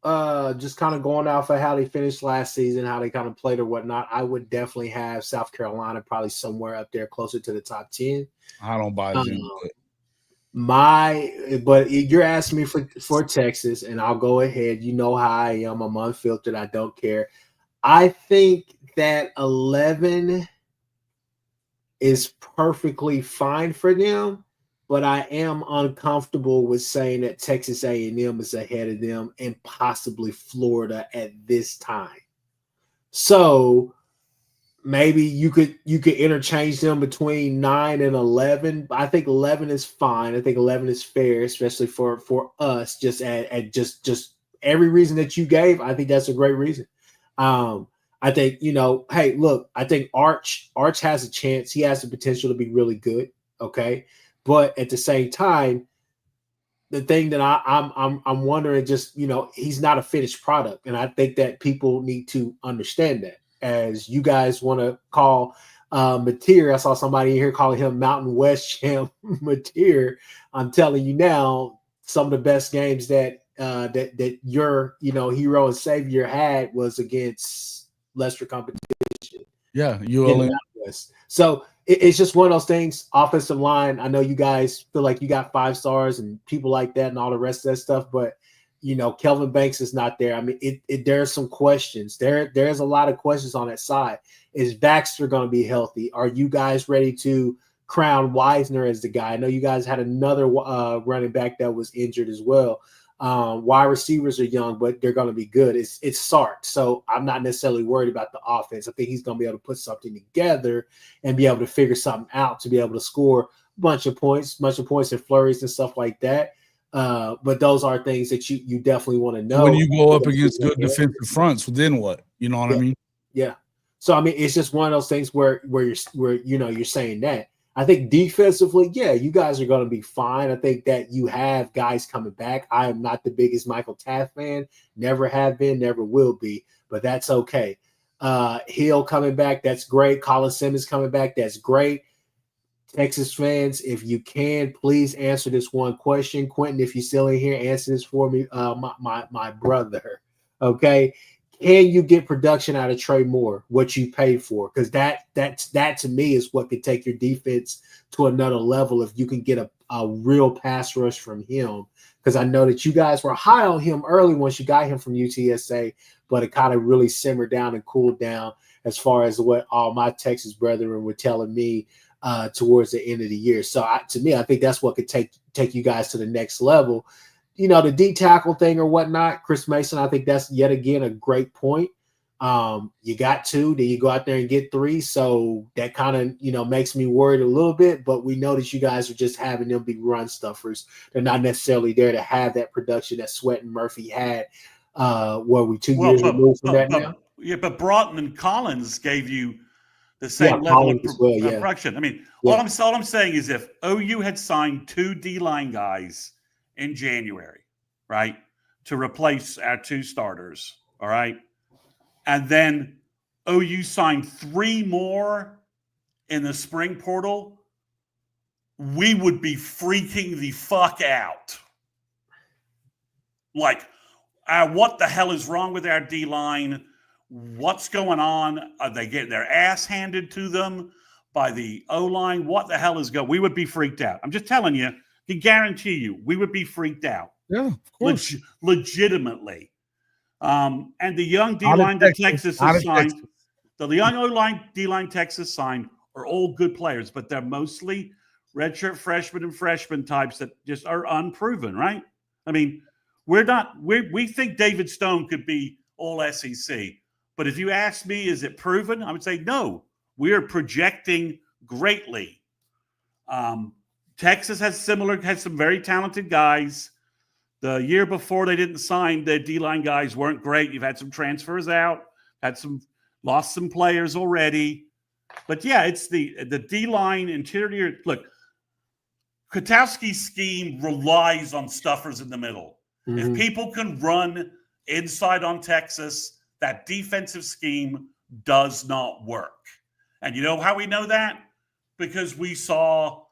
just kind of going off of how they finished last season, how they kind of played or whatnot, I would definitely have South Carolina probably somewhere up there closer to the top 10. I don't buy them. But you're asking me for Texas, and I'll go ahead. You know how I am. I'm unfiltered. I don't care. I think that 11 is perfectly fine for them, but I am uncomfortable with saying that Texas A&M is ahead of them and possibly Florida at this time. So maybe you could interchange them between 9 and 11. I think 11 is fine. I think 11 is fair, especially for us. Just at just every reason that you gave, I think that's a great reason. I think, hey, look, I think Arch has a chance. He has the potential to be really good. Okay, but at the same time, the thing that I'm wondering, just he's not a finished product, and I think that people need to understand that. As you guys want to call Mateer, I saw somebody in here calling him Mountain West champ Mateer. I'm telling you now, some of the best games that your hero and savior had was against lesser competition. Yeah, ULM. So it's just one of those things. Offensive line, I know you guys feel like you got 5 stars and people like that and all the rest of that stuff, but Kelvin Banks is not there. I mean, there's some questions. There's a lot of questions on that side. Is Baxter going to be healthy? Are you guys ready to crown Wisner as the guy? I know you guys had another running back that was injured as well. Wide receivers are young, but they're going to be good. It's Sark, so I'm not necessarily worried about the offense. I think he's going to be able to put something together and be able to figure something out to be able to score a bunch of points and flurries and stuff like that. But those are things that you definitely want to know. When you go up against good defensive fronts, then what? You know what I mean? Yeah. So I mean, it's just one of those things where you're saying that. I think defensively, yeah, you guys are going to be fine. I think that you have guys coming back. I am not the biggest Michael Taft fan. Never have been, never will be, but that's okay. Hill coming back, that's great. Colin Simmons coming back, that's great. Texas fans, if you can, please answer this one question. Quentin, if you're still in here, answer this for me. My brother, okay? Can you get production out of Trey Moore, what you paid for? Because that to me is what could take your defense to another level if you can get a real pass rush from him. Because I know that you guys were high on him early once you got him from UTSA, but it kind of really simmered down and cooled down as far as what all my Texas brethren were telling me towards the end of the year. So to me, I think that's what could take you guys to the next level. The D tackle thing or whatnot, Chris Mason, I think that's yet again a great point. You got 2, then you go out there and get 3. So that kind of, makes me worried a little bit, but we know that you guys are just having them be run stuffers. They're not necessarily there to have that production that Sweat and Murphy had. Were we 2 years removed from that now? Yeah, but Broughton and Collins gave you the same level of production. I mean, all I'm saying is if OU had signed 2 D-line guys in January, right, to replace our 2 starters, all right, and then OU signed 3 more in the spring portal, we would be freaking the fuck out. Like, what the hell is wrong with our D-line? What's going on? Are they getting their ass handed to them by the O-line? What the hell is going on? We would be freaked out. I'm just telling you, I can guarantee you, we would be freaked out. Yeah, of course. Legitimately. And the young D-line that Texas has signed, the young O-line D-line Texas signed are all good players, but they're mostly redshirt freshmen and freshman types that just are unproven, right? I mean, we think David Stone could be all SEC. But if you ask me, is it proven? I would say no. We are projecting greatly. Texas has some very talented guys. The year before they didn't sign, the D-line guys weren't great. You've had some transfers out, lost some players already. But yeah, it's the D-line interior. Look, Kotowski's scheme relies on stuffers in the middle. Mm-hmm. If people can run inside on Texas, that defensive scheme does not work. And you know how we know that? Because we saw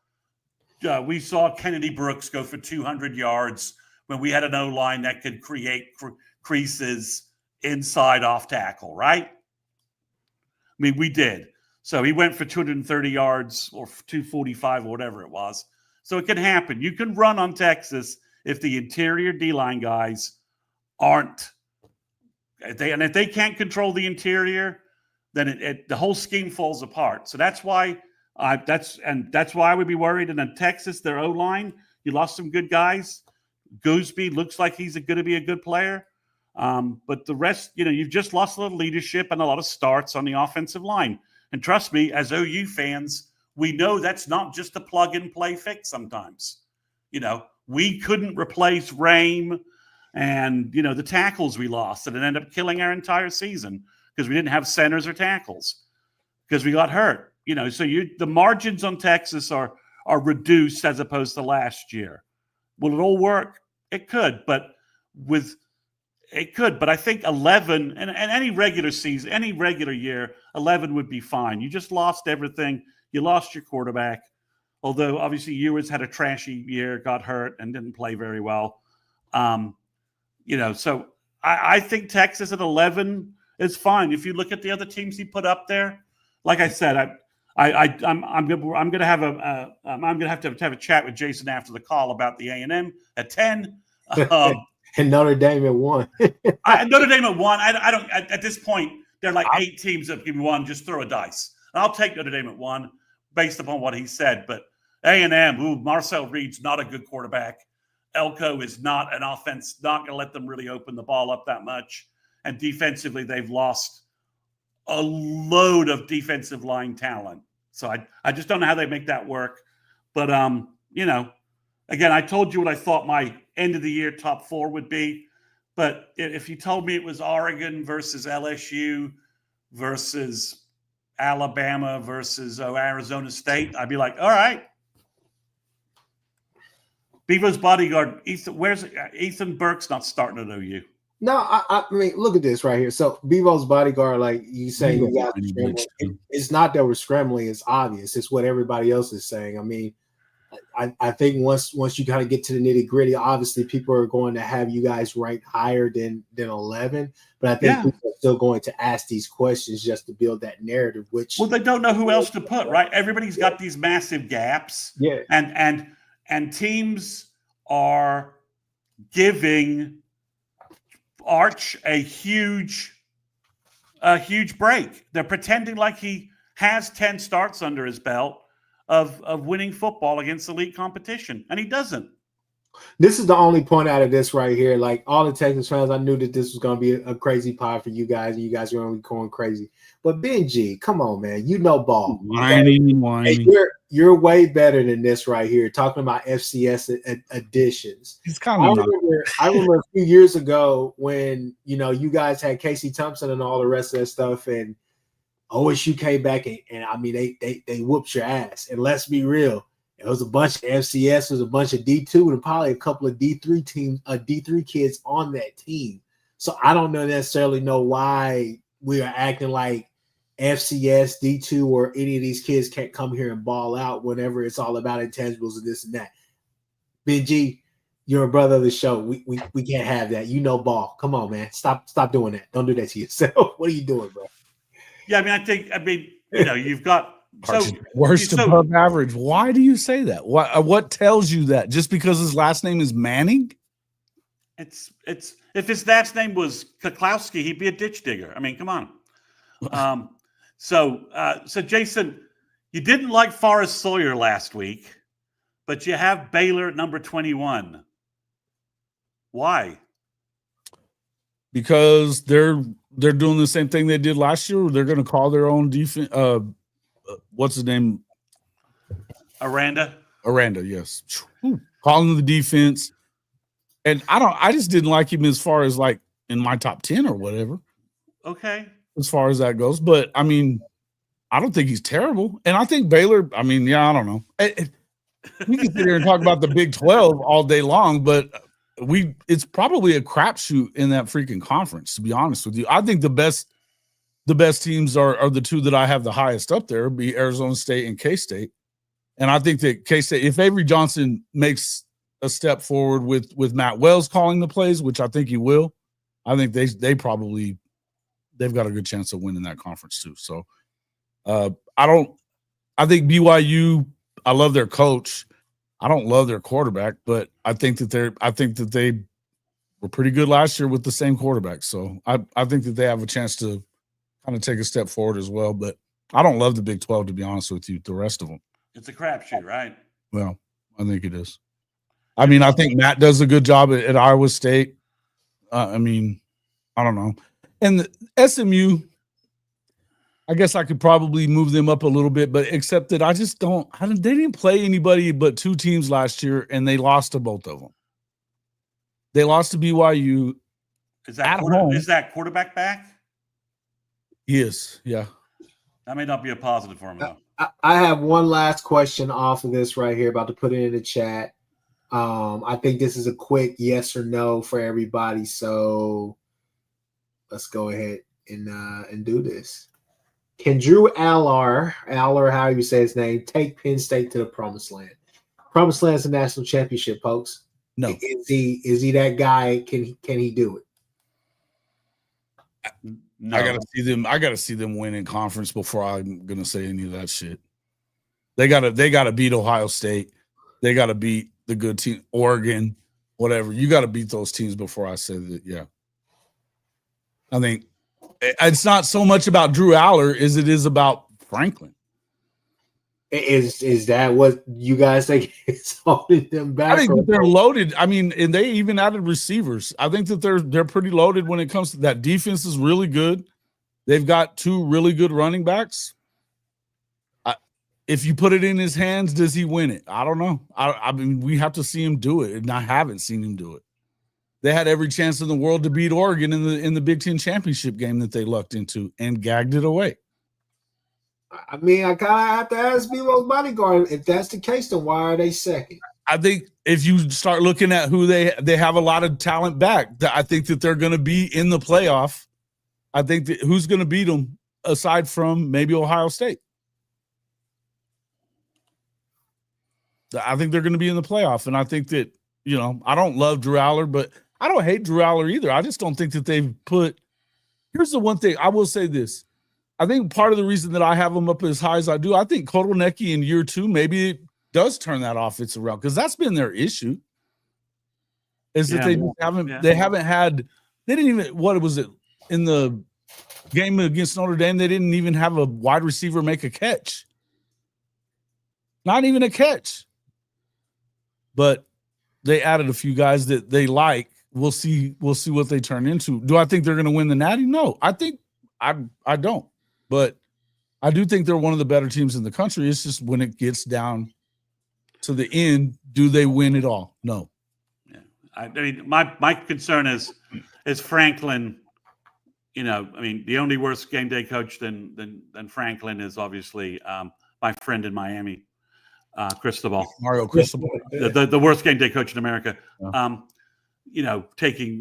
Kennedy Brooks go for 200 yards when we had an O-line that could create creases inside off tackle, right? I mean, we did. So he went for 230 yards or 245 or whatever it was. So it can happen. You can run on Texas if the interior D-line guys aren't. If they can't control the interior, then the whole scheme falls apart. So that's why That's why I would be worried. And then Texas, their O-line, you lost some good guys. Gooseby looks like he's going to be a good player. But the rest, you've just lost a lot of leadership and a lot of starts on the offensive line. And trust me, as OU fans, we know that's not just a plug-and-play fix sometimes. We couldn't replace Rame and, the tackles we lost, and it ended up killing our entire season because we didn't have centers or tackles because we got hurt. So the margins on Texas are reduced as opposed to last year. Will it all work? It could, but I think 11 and any regular season, any regular year, 11 would be fine. You just lost everything. You lost your quarterback, although obviously Ewers had a trashy year, got hurt, and didn't play very well. So I think Texas at 11 is fine. If you look at the other teams he put up there, like I said, I'm going to have a chat with Jason after the call about the A&M at 10. And Notre Dame at 1. Notre Dame at 1. I don't. At this point, there are like 8 teams that give me 1. Just throw a dice. I'll take Notre Dame at 1 based upon what he said. But A&M, Marcel Reed's not a good quarterback. Elko is not an offense. Not going to let them really open the ball up that much. And defensively, they've lost a load of defensive line talent. So I just don't know how they make that work. But again, I told you what I thought my end of the year top 4 would be. But if you told me it was Oregon versus LSU versus Alabama versus Arizona State, I'd be like, all right. Bevo's bodyguard, Ethan Burke's not starting at OU. No, I mean, look at this right here. So Bevo's bodyguard, like you saying, you guys are scrambling. It's not that we're scrambling; it's obvious. It's what everybody else is saying. I mean, I think once you kind of get to the nitty gritty, obviously people are going to have you guys ranked higher than 11. But I think people are still going to ask these questions just to build that narrative. They don't know who else to put, right? Everybody's got these massive gaps. Yeah, and teams are giving Arch a huge break. They're pretending like he has 10 starts under his belt of winning football against elite competition, and he doesn't. This is the only point out of this right here. Like all the Texas fans, I knew that this was going to be a crazy pie for you guys, and you guys are going to be going crazy. But Benji, come on, man, ball. Whiny. Hey, you're way better than this right here. Talking about FCS additions. It's kind of. I remember a few years ago when you guys had Casey Thompson and all the rest of that stuff, and OSU came back and I mean they whooped your ass. And let's be real, it was a bunch of FCS, it was a bunch of D2, and probably a couple of D3 teams, D3 kids on that team. So I don't necessarily know why we are acting like FCS, D2, or any of these kids can't come here and ball out whenever it's all about intangibles and this and that. Benji, you're a brother of the show. We can't have that. Ball. Come on, man. Stop doing that. Don't do that to yourself. What are you doing, bro? Yeah, I mean, you've got worst above average. Why do you say that? What tells you that? Just because his last name is Manning? It's if his last name was Koklowski, he'd be a ditch digger. I mean, come on. So Jason, you didn't like Forrest Sawyer last week, but you have Baylor at number 21. Why? Because they're doing the same thing they did last year. They're going to call their own defense. What's his name? Aranda, yes. Calling the defense. And I just didn't like him as far as like in my top 10 or whatever. Okay. As far as that goes. But I mean, I don't think he's terrible. And I think Baylor, I mean, yeah, I don't know. We can sit here and talk about the Big 12 all day long, but it's probably a crapshoot in that freaking conference, to be honest with you. I think the best teams are the two that I have the highest up there, be Arizona State and K-State. And I think that K-State, if Avery Johnson makes a step forward with Matt Wells calling the plays, which I think he will, I think they've got a good chance of winning that conference too. So I think BYU, I love their coach. I don't love their quarterback, but I think that they were pretty good last year with the same quarterback. So I think that they have a chance to kind of take a step forward as well. But I don't love the Big 12, to be honest with you. The rest of them. It's a crapshoot, right? Well, I think it is. I mean, I think Matt does a good job at Iowa State. I mean, I don't know. And the SMU, I guess I could probably move them up a little bit, but except that they didn't play anybody but 2 teams last year, and they lost to both of them. They lost to BYU. Is that quarterback back? Yes, yeah. That may not be a positive for him, though. I have one last question off of this right here, about to put it in the chat. I think this is a quick yes or no for everybody, so let's go ahead and do this. Can Drew Aller, how you say his name, take Penn State to the promised land? Promised land is a national championship, folks. No. Is he that guy? Can he do it? No. I gotta see them win in conference before I'm gonna say any of that shit. They gotta beat Ohio State. They gotta beat the good team, Oregon, whatever. You gotta beat those teams before I say that. Yeah. I think it's not so much about Drew Aller as it is about Franklin. Is that what you guys think is holding them back? I think that they're loaded. I mean, and they even added receivers. I think that they're pretty loaded when it comes to that. Defense is really good. They've got 2 really good running backs. If you put it in his hands, does he win it? I don't know. I mean, we have to see him do it, and I haven't seen him do it. They had every chance in the world to beat Oregon in the Big Ten championship game that they lucked into and gagged it away. I mean, I kind of have to ask Bevo's bodyguard, if that's the case, then why are they second? I think if you start looking at who they have a lot of talent back, I think that they're going to be in the playoff. I think that who's going to beat them aside from maybe Ohio State? I think they're going to be in the playoff, and I think that, I don't love Drew Aller, but I don't hate Drew Aller either. I just don't think that they've put – here's the one thing. I will say this. I think part of the reason that I have them up as high as I do, I think Kotelnicki in year 2 maybe it does turn that offense around, because that's been their issue. Is that they haven't had – they didn't even – what was it? In the game against Notre Dame, they didn't even have a wide receiver make a catch. Not even a catch. But they added a few guys that they like. We'll see what they turn into. Do I think they're going to win the Natty? No. I think I don't. But I do think they're one of the better teams in the country. It's just when it gets down to the end, do they win it all? No. Yeah. I mean, my concern is Franklin. The only worse game day coach than Franklin is obviously my friend in Miami, Mario Cristobal. The worst game day coach in America. Yeah.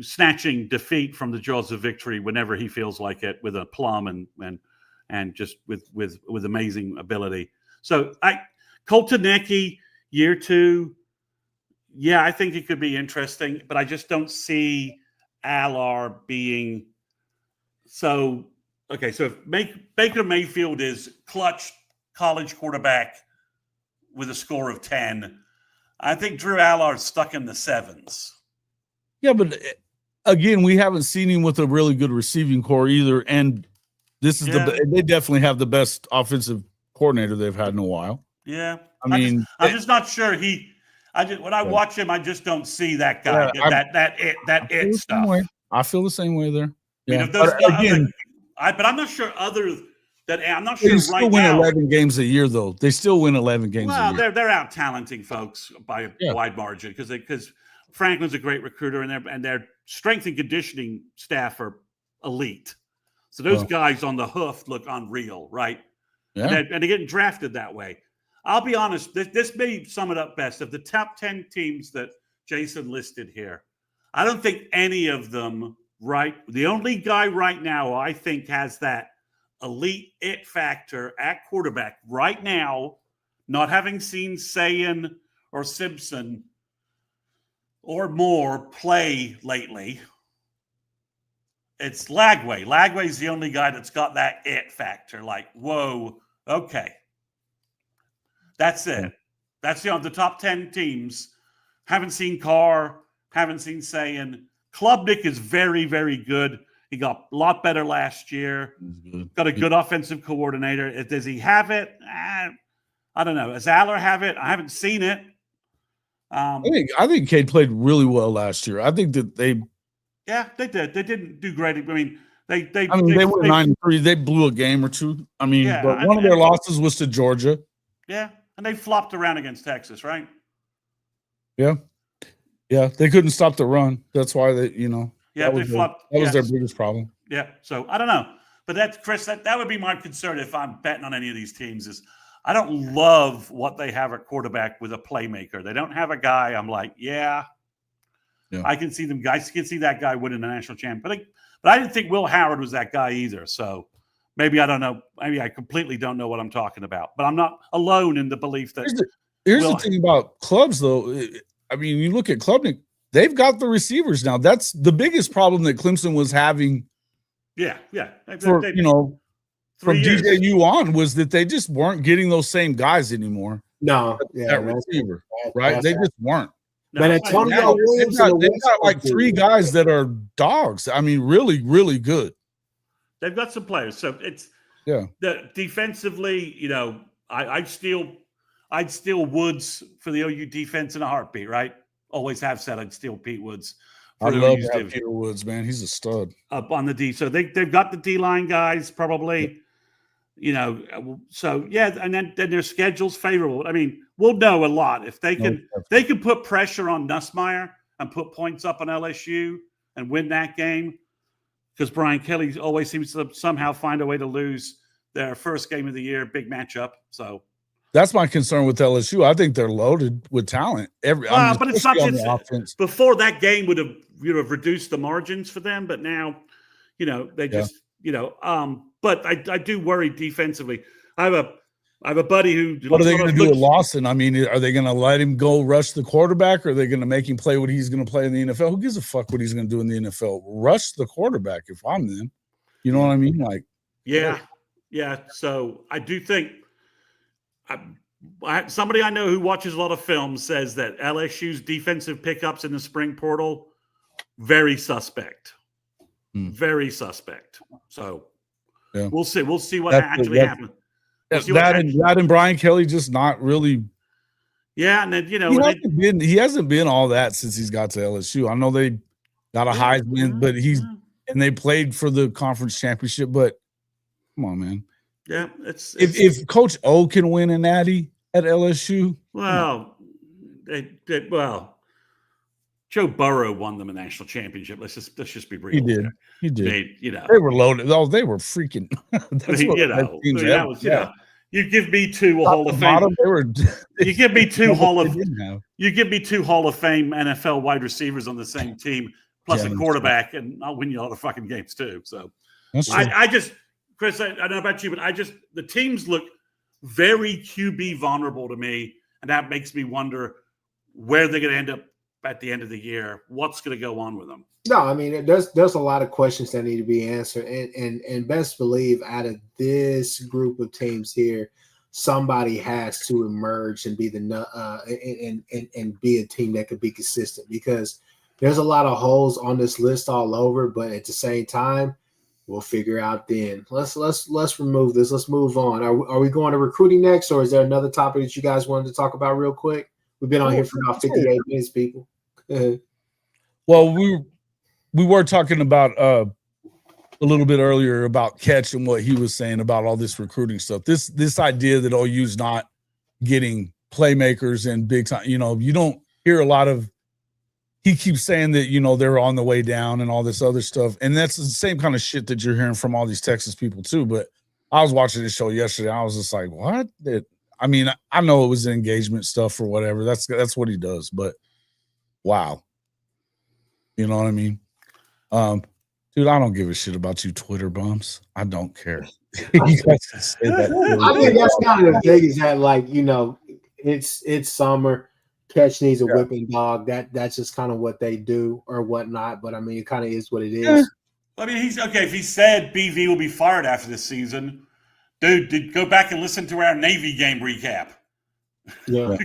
Snatching defeat from the jaws of victory whenever he feels like it, with aplomb and just with amazing ability. So Kotelnicki, year 2, yeah, I think it could be interesting, but I just don't see Aller being so. Okay, so if Baker Mayfield is clutch college quarterback with a score of 10, I think Drew Aller is stuck in the 7s. Yeah, but again, we haven't seen him with a really good receiving core either, and this is they definitely have the best offensive coordinator they've had in a while. Yeah, I mean, I'm just not sure when I watch him, I just don't see that guy. That it stuff. I feel the same way there. Yeah, but I'm not sure I'm not sure they still win 11 games a year, though. They still win 11 games a year. Well, they're out talenting folks by a wide margin, because Franklin's a great recruiter, and their strength and conditioning staff are elite. So those guys on the hoof look unreal, right? Yeah. And they're getting drafted that way. I'll be honest, this may sum it up best. Of the top 10 teams that Jason listed here, I don't think any of them, the only guy right now I think has that elite it factor at quarterback right now, not having seen Sayan or Simpson or Moore play lately, it's Lagway. Lagway's the only guy that's got that it factor. Like, whoa, okay. That's it. That's the top 10 teams. Haven't seen Carr, haven't seen Sayan. Klubnik is very, very good. He got a lot better last year. Good. Got a good offensive coordinator. Does he have it? I don't know. Does Aller have it? I haven't seen it. I think Cade played really well last year. I think that they did. They didn't do great. I mean, they were 9-3. They blew a game or two. I mean, but one of their losses was to Georgia. Yeah, and they flopped around against Texas, right? Yeah. Yeah, they couldn't stop the run. That's why they, Yeah, they flopped. That was their biggest problem. Yeah, so I don't know. But that's, Chris, that would be my concern if I'm betting on any of these teams is I don't love what they have at quarterback with a playmaker. They don't have a guy I'm like, yeah. I can see them. Guys can see that guy winning the national championship. But I didn't think Will Howard was that guy either. So maybe I don't know. Maybe I completely don't know what I'm talking about. But I'm not alone in the belief that. Here's the thing about clubs, though. I mean, you look at Klubnik, they've got the receivers now. That's the biggest problem that Clemson was having. Yeah. From DJU on was that they just weren't getting those same guys anymore. No, that receiver, right? They just weren't. But Antonio Williams, they've got like 3 guys that are dogs. I mean, really, really good. They've got some players. So it's defensively, I'd steal Woods for the OU defense in a heartbeat, right? Always have said I'd steal Pete Woods. I love that Peter Woods, man. He's a stud. Up on the D. So they've got the D-line guys probably, so yeah, and then their schedule's favorable. I mean, we'll know a lot if they can put pressure on Nussmeier and put points up on LSU and win that game, because Brian Kelly always seems to somehow find a way to lose their first game of the year, big matchup. So that's my concern with LSU. I think they're loaded with talent. But it's not just before that game would have reduced the margins for them, but now, they just but I do worry defensively. I have a buddy who. What are they going to do with Lawson? I mean, are they going to let him go rush the quarterback, or are they going to make him play what he's going to play in the NFL? Who gives a fuck what he's going to do in the NFL? Rush the quarterback if I'm them. You know what I mean? Like, yeah. So I do think somebody I know who watches a lot of film says that LSU's defensive pickups in the spring portal very suspect. Very suspect. So we'll see. We'll see what actually happens. That and Brian Kelly just not really. Yeah, and then he hasn't been all that since he's got to LSU. I know they got a Heisman, but and they played for the conference championship. But come on, man. Yeah, if Coach O can win a natty at LSU, Joe Burrow won them a national championship. Let's just be real. He did. They were loaded. Oh, they were freaking. You give me 2 Hall of Fame. You give me 2 Hall of Fame NFL wide receivers on the same team, plus a quarterback, and I'll win you a lot of fucking games too. So I just, Chris, I don't know about you, but the teams look very QB vulnerable to me, and that makes me wonder where they're going to end up at the end of the year. What's going to go on with them? No, I mean, there's a lot of questions that need to be answered, and best believe out of this group of teams here, somebody has to emerge and be and be a team that could be consistent, because there's a lot of holes on this list all over. But at the same time, we'll figure out then. Let's remove this. Let's move on. Are we going to recruiting next, or is there another topic that you guys wanted to talk about real quick? We've been on here for about 58 minutes, people. Well, we were talking about a little bit earlier about Ketch and what he was saying about all this recruiting stuff. This idea that OU's not getting playmakers and big time, you don't hear a lot of. He keeps saying that they're on the way down and all this other stuff, and that's the same kind of shit that you're hearing from all these Texas people too. But I was watching this show yesterday. I was just like, what? I mean, I know it was engagement stuff or whatever. That's what he does. But wow, you know what I mean? Dude, I don't give a shit about you Twitter bums. I don't care. You guys can say that. I think that's kind of the thing, is that it's summer. Ketch needs a whipping dog. That's just kind of what they do or whatnot. But I mean, it kind of is what it is. I mean, he's okay. If he said BV will be fired after this season, dude, go back and listen to our Navy game recap. Yeah.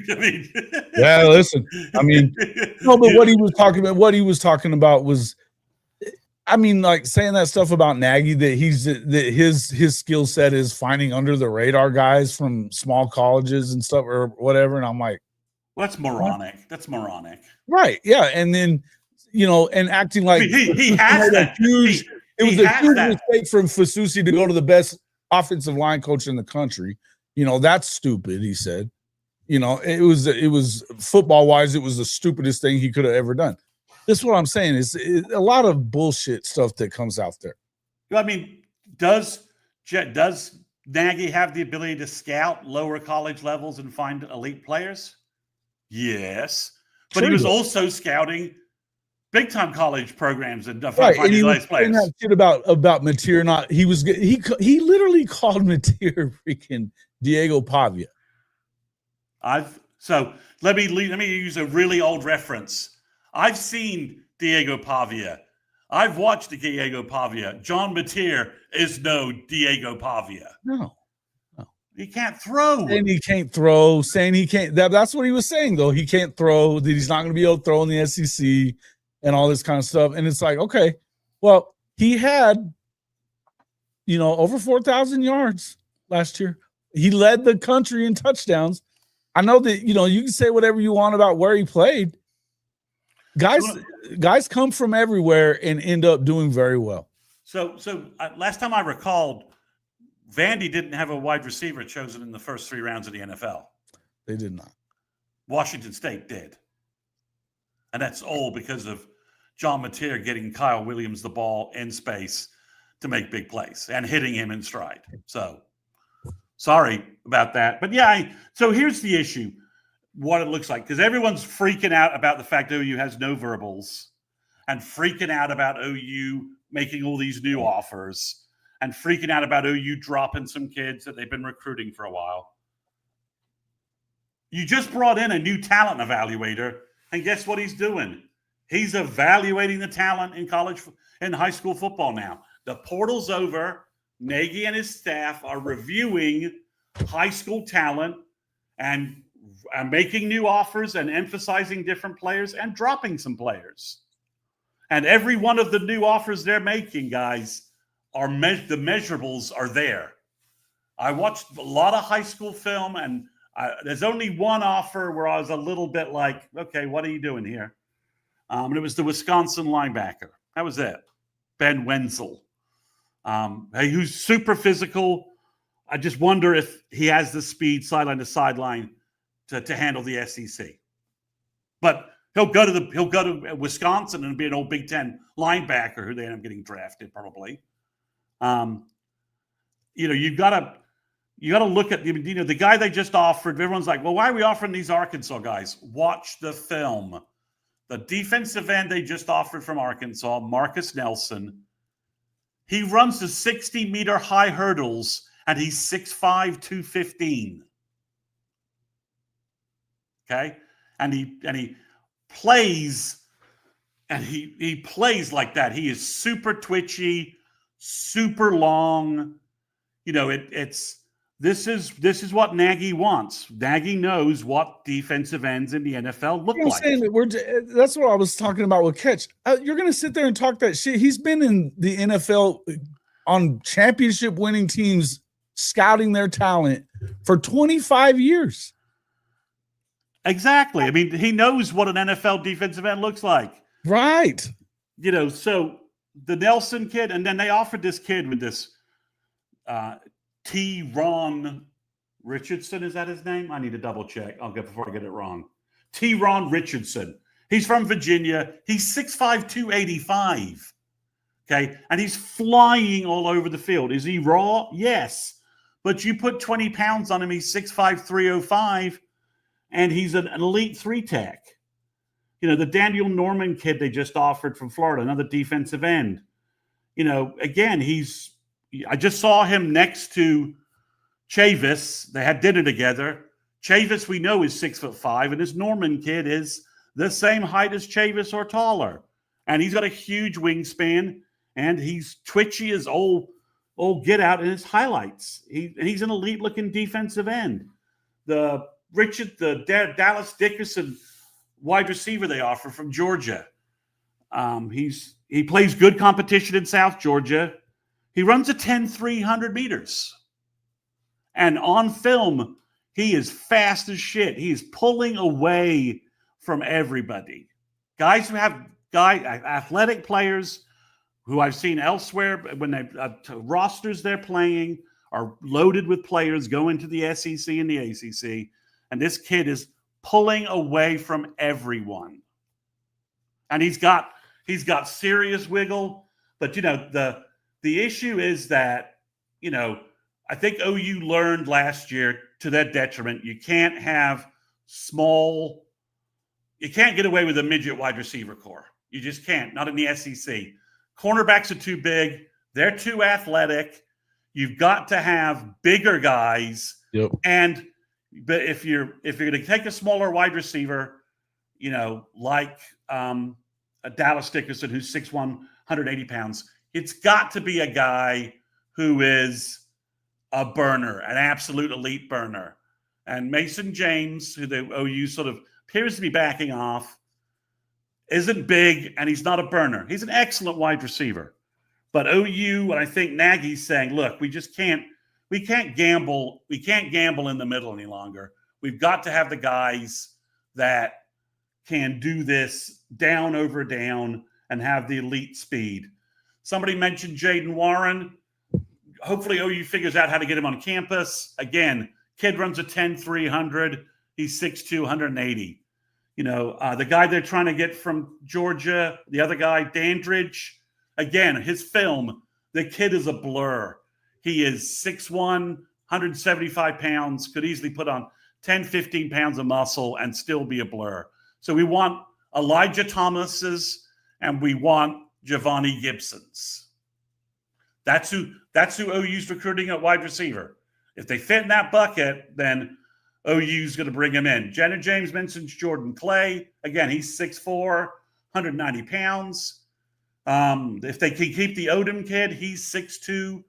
Listen. I mean, no, but what he was talking about was I mean, like saying that stuff about Nagy, that his skill set is finding under the radar guys from small colleges and stuff or whatever. And I'm like, well, that's moronic. What? That's moronic. Right. Yeah. And then, and acting like he has that. It was a huge mistake from Fasusi to go to the best offensive line coach in the country. That's stupid, he said. It was football wise, it was the stupidest thing he could have ever done. This is what I'm saying is a lot of bullshit stuff that comes out there. I mean, does Nagy have the ability to scout lower college levels and find elite players? Yes. But sure, he was also scouting big time college programs and finding elite players. That shit about Mateer not he literally called Mateer freaking Diego Pavia. So let me use a really old reference. I've seen Diego Pavia. I've watched Diego Pavia. John Mateer is no Diego Pavia. No. He can't throw. And he can't throw. Saying he can't. That's what he was saying, though. He can't throw. That he's not going to be able to throw in the SEC and all this kind of stuff. And it's like, okay, well, he had, over 4,000 yards last year. He led the country in touchdowns. I know that, you can say whatever you want about where he played. Guys come from everywhere and end up doing very well. So last time I recalled, Vandy didn't have a wide receiver chosen in the first 3 rounds of the NFL. They did not. Washington State did. And that's all because of John Mateer getting Kyle Williams the ball in space to make big plays and hitting him in stride. So sorry about that. But yeah, so here's the issue, what it looks like. Because everyone's freaking out about the fact OU has no verbals and freaking out about OU making all these new offers and freaking out about OU dropping some kids that they've been recruiting for a while. You just brought in a new talent evaluator, and guess what he's doing? He's evaluating the talent in high school football now. The portal's over. Nagy and his staff are reviewing high school talent and making new offers and emphasizing different players and dropping some players. And every one of the new offers they're making, guys, the measurables are there. I watched a lot of high school film, and there's only one offer where I was a little bit like, okay, what are you doing here? And it was the Wisconsin linebacker. That was it. Ben Wenzel. Who's super physical. I just wonder if he has the speed sideline to sideline to handle the SEC. But he'll go to Wisconsin and be an old Big Ten linebacker who they end up getting drafted probably. You've got to look at the guy they just offered. Everyone's like, well, why are we offering these Arkansas guys? Watch the film. The defensive end they just offered from Arkansas, Marcus Nelson. He runs the 60-meter high hurdles, and he's 6'5", 215. Okay, and he plays, and he plays like that. He is super twitchy, super long. This is what Nagy wants. Nagy knows what defensive ends in the NFL look like. Saying that that's what I was talking about with Ketch. You're going to sit there and talk that shit. He's been in the NFL on championship winning teams, scouting their talent for 25 years. Exactly. I mean, he knows what an NFL defensive end looks like. Right. So the Nelson kid, and then they offered this kid with this T. Ron Richardson. Is that his name? I need to double check. Before I get it wrong. T. Ron Richardson. He's from Virginia. He's 6'5", 285. Okay. And he's flying all over the field. Is he raw? Yes. But you put 20 pounds on him, he's 6'5", 305, and he's an elite 3-tech. The Daniel Norman kid they just offered from Florida, another defensive end. Again, I just saw him next to Chavis. They had dinner together. Chavis, we know, is 6'5", and this Norman kid is the same height as Chavis or taller. And he's got a huge wingspan, and he's twitchy as old get out in his highlights. He's an elite-looking defensive end. The Dallas Dickerson wide receiver they offer from Georgia. He's He plays good competition in South Georgia. He runs a 10-300 meters. And on film, he is fast as shit. He's pulling away from everybody. Guys who have athletic players who I've seen elsewhere when they rosters they're playing are loaded with players going to the SEC and the ACC. And this kid is pulling away from everyone. And he's got serious wiggle. But, the issue is that, I think OU learned last year to their detriment. You can't get away with a midget wide receiver core. You just can't, not in the SEC. Cornerbacks are too big. They're too athletic. You've got to have bigger guys. Yep. But if you're going to take a smaller wide receiver, like a Dallas Dickerson who's 6'1", 180 pounds, it's got to be a guy who is a burner, an absolute elite burner. And Mason James, who the OU sort of appears to be backing off, isn't big, and he's not a burner. He's an excellent wide receiver. But OU, and I think Nagy's saying, look, we can't gamble. We can't gamble in the middle any longer. We've got to have the guys that can do this down over down and have the elite speed. Somebody mentioned Jaden Warren. Hopefully OU figures out how to get him on campus. Again, kid runs a 10-300. He's 6'2", 180. The guy they're trying to get from Georgia, the other guy, Dandridge, again, his film, the kid is a blur. He is 6'1", 175 pounds, could easily put on 10, 15 pounds of muscle and still be a blur. So we want Elijah Thomas's and we want Giovanni Gibson's. That's who OU's recruiting at wide receiver. If they fit in that bucket, then OU's going to bring him in. Jenna James mentions Jordan Clay. Again, he's 6'4", 190 pounds. If they can keep the Odom kid, he's 6'2",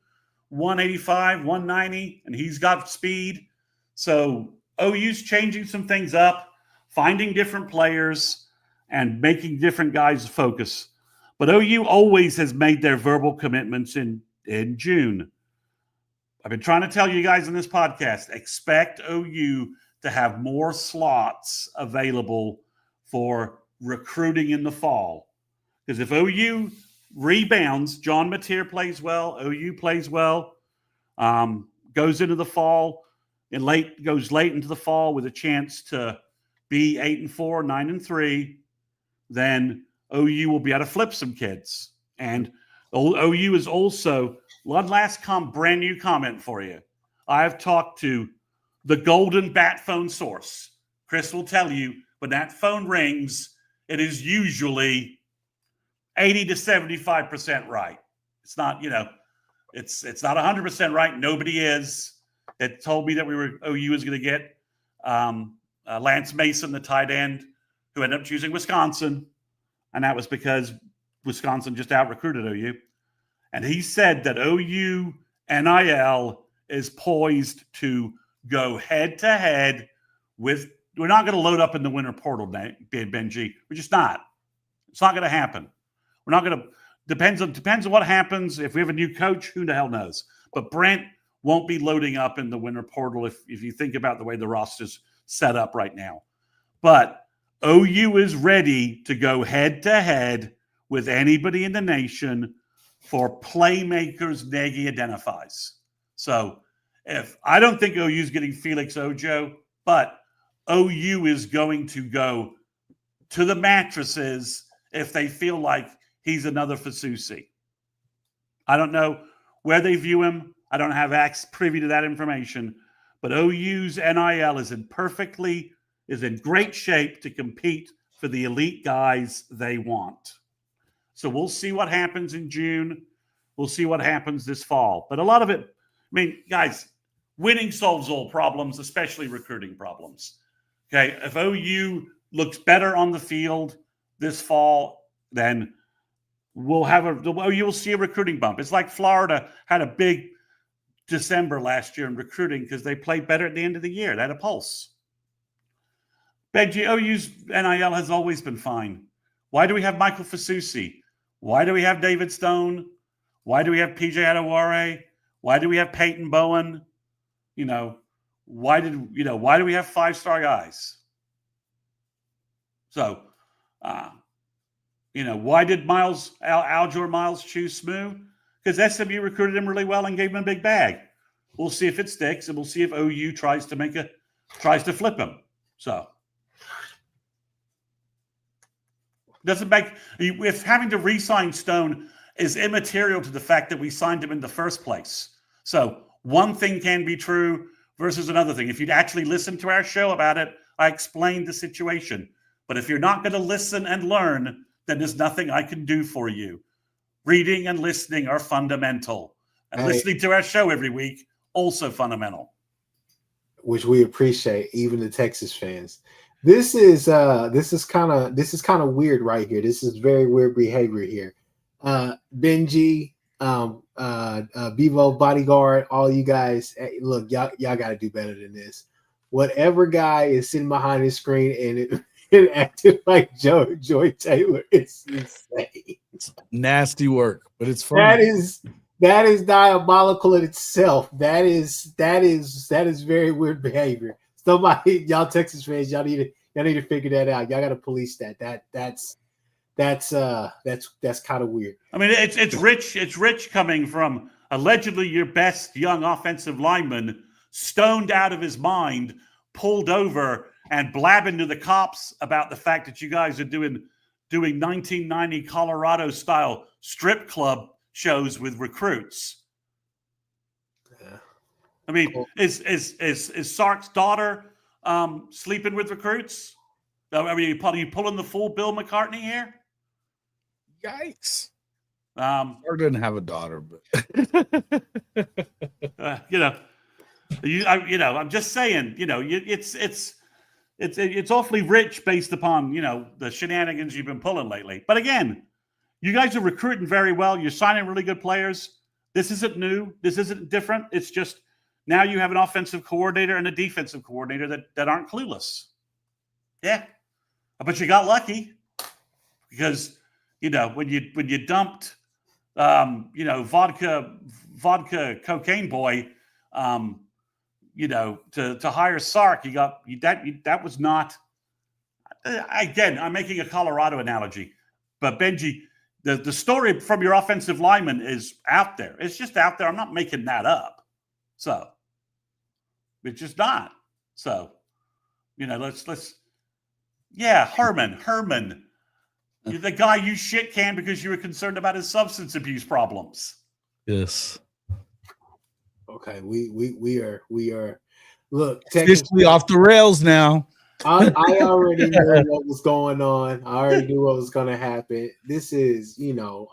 185, 190, and he's got speed. So OU's changing some things up, finding different players, and making different guys focus. But OU always has made their verbal commitments in June. I've been trying to tell you guys in this podcast, expect OU to have more slots available for recruiting in the fall. Because if OU rebounds, John Mateer plays well, OU plays well, goes into the fall, and goes late into the fall with a chance to be 8-4, 9-3, then OU will be able to flip some kids. And OU is also, one last brand new comment for you. I've talked to the golden bat phone source. Chris will tell you when that phone rings, it is usually 80 to 75% right. It's not, it's not 100% right. Nobody is. It told me that OU was going to get Lance Mason, the tight end, who ended up choosing Wisconsin. And that was because Wisconsin just out-recruited OU. And he said that OU NIL is poised to go head-to-head with – we're not going to load up in the winter portal, Benji. We're just not. It's not going to happen. We're not going to – depends on what happens. If we have a new coach, who the hell knows? But Brent won't be loading up in the winter portal if you think about the way the roster's set up right now. But OU is ready to go head-to-head with anybody in the nation for playmakers Nagy identifies. So I don't think OU is getting Felix Ojo, but OU is going to go to the mattresses if they feel like he's another Fasusi. I don't know where they view him. I don't have privy to that information, but OU's NIL is in great shape to compete for the elite guys they want. So we'll see what happens in June. We'll see what happens this fall. But a lot of it, guys, winning solves all problems, especially recruiting problems. Okay, if OU looks better on the field this fall, then you'll see a recruiting bump. It's like Florida had a big December last year in recruiting because they played better at the end of the year. They had a pulse. Benji, OU's NIL has always been fine. Why do we have Michael Fasusi? Why do we have David Stone? Why do we have PJ Adewale? Why do we have Peyton Bowen? Why do we have 5-star guys? So, why did Aljur Miles choose Smoo? Because SMU recruited him really well and gave him a big bag. We'll see if it sticks, and we'll see if OU tries to flip him. So, doesn't make if having to re-sign Stone is immaterial to the fact that we signed him in the first place. So one thing can be true versus another thing. If you'd actually listened to our show about it, I explained the situation. But if you're not going to listen and learn, then there's nothing I can do for you. Reading and listening are fundamental. And listening to our show every week, also fundamental. Which we appreciate, even the Texas fans. This is kind of weird right here. This is very weird behavior here. Benji, Bevo Bodyguard, all you guys, look, y'all got to do better than this. Whatever guy is sitting behind his screen and acting like Joy Taylor, it's insane. It's nasty work, but it's funny. That is diabolical in itself. That is very weird behavior. Somebody, y'all Texas fans, y'all need to figure that out. Y'all got to police that. That's kind of weird. I mean, it's rich coming from allegedly your best young offensive lineman, stoned out of his mind, pulled over, and blabbing to the cops about the fact that you guys are doing 1990 Colorado style strip club shows with recruits. Yeah. I mean, cool. Is Sark's daughter sleeping with recruits? I mean, are you pulling the full Bill McCartney here? Yikes! Sark didn't have a daughter, but I'm just saying, it's awfully rich based upon the shenanigans you've been pulling lately. But again, you guys are recruiting very well. You're signing really good players. This isn't new. This isn't different. It's just now you have an offensive coordinator and a defensive coordinator that aren't clueless. Yeah, but you got lucky because when you dumped vodka cocaine boy to hire Sark, that was not. Again, I'm making a Colorado analogy, but Benji. The story from your offensive lineman is out there. It's just out there. I'm not making that up. So it's just not. So, let's Herman. You're the guy you shit canned because you were concerned about his substance abuse problems. Yes. Okay, we are look officially off the rails now. I already knew what was going on. I already knew what was going to happen. This is,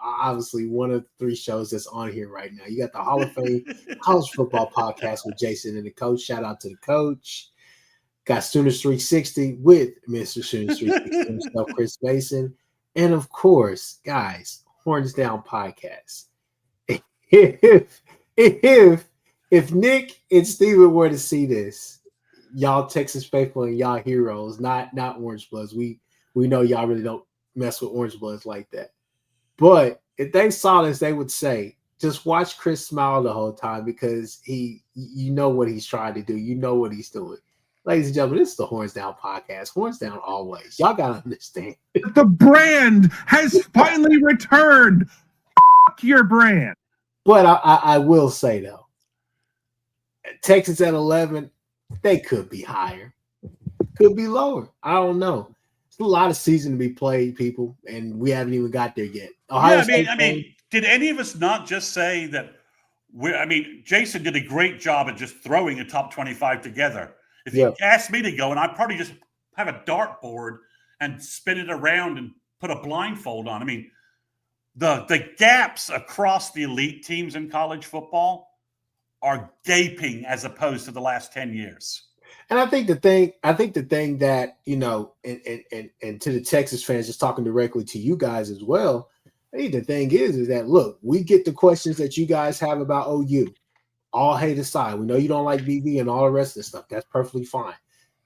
obviously one of the 3 shows that's on here right now. You got the Hall of Fame College Football Podcast with Jason and the coach. Shout out to the coach. Got Sooners 360 with Mr. Sooners 360 himself, Chris Mason. And of course, guys, Horns Down Podcast. If Nick and Steven were to see this, y'all Texas faithful and y'all heroes, not Orangebloods. We know y'all really don't mess with Orangebloods like that. But if they saw this, they would say, just watch Chris smile the whole time because you know what he's trying to do. You know what he's doing. Ladies and gentlemen, this is the Horns Down Podcast. Horns Down always. Y'all got to understand. The brand has finally returned. F*** your brand. But I will say, though, Texas at 11, they could be higher, could be lower. I don't know. It's a lot of season to be played, people, and we haven't even got there yet. I mean, did any of us not just say that? Jason did a great job at just throwing a top 25 together. If you asked me to go, and I'd probably just have a dartboard and spin it around and put a blindfold on. I mean, the gaps across the elite teams in college football are gaping as opposed to the last 10 years. And I think the thing that, and to the Texas fans, just talking directly to you guys as well, I think the thing is that, look, we get the questions that you guys have about OU. All hate aside. We know you don't like BB and all the rest of the stuff. That's perfectly fine.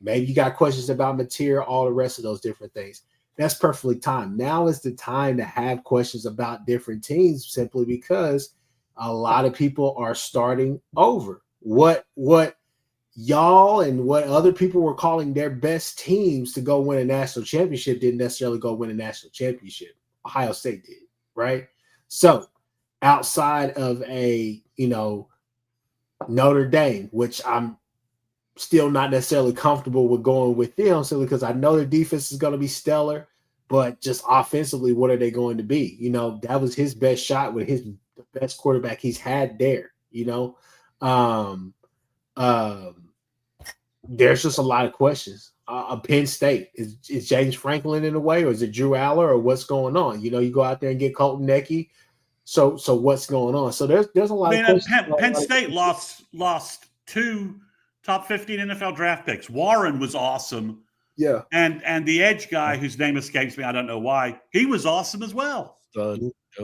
Maybe you got questions about material, all the rest of those different things. That's perfectly timed. Now is the time to have questions about different teams simply because a lot of people are starting over. What y'all and what other people were calling their best teams to go win a national championship didn't necessarily go win a national championship. Ohio State did, right? So outside of a, Notre Dame, which I'm still not necessarily comfortable with going with them simply because I know their defense is going to be stellar, but just offensively, what are they going to be? That was his best shot with the best quarterback he's had there, there's just a lot of questions. Penn State, is James Franklin in the way, or is it Drew Aller, or what's going on? You go out there and get Colton Necky. So what's going on? So there's a lot of questions. Penn State lost 2 top 15 NFL draft picks. Warren was awesome. Yeah. And the edge guy whose name escapes me, I don't know why, he was awesome as well. Yep.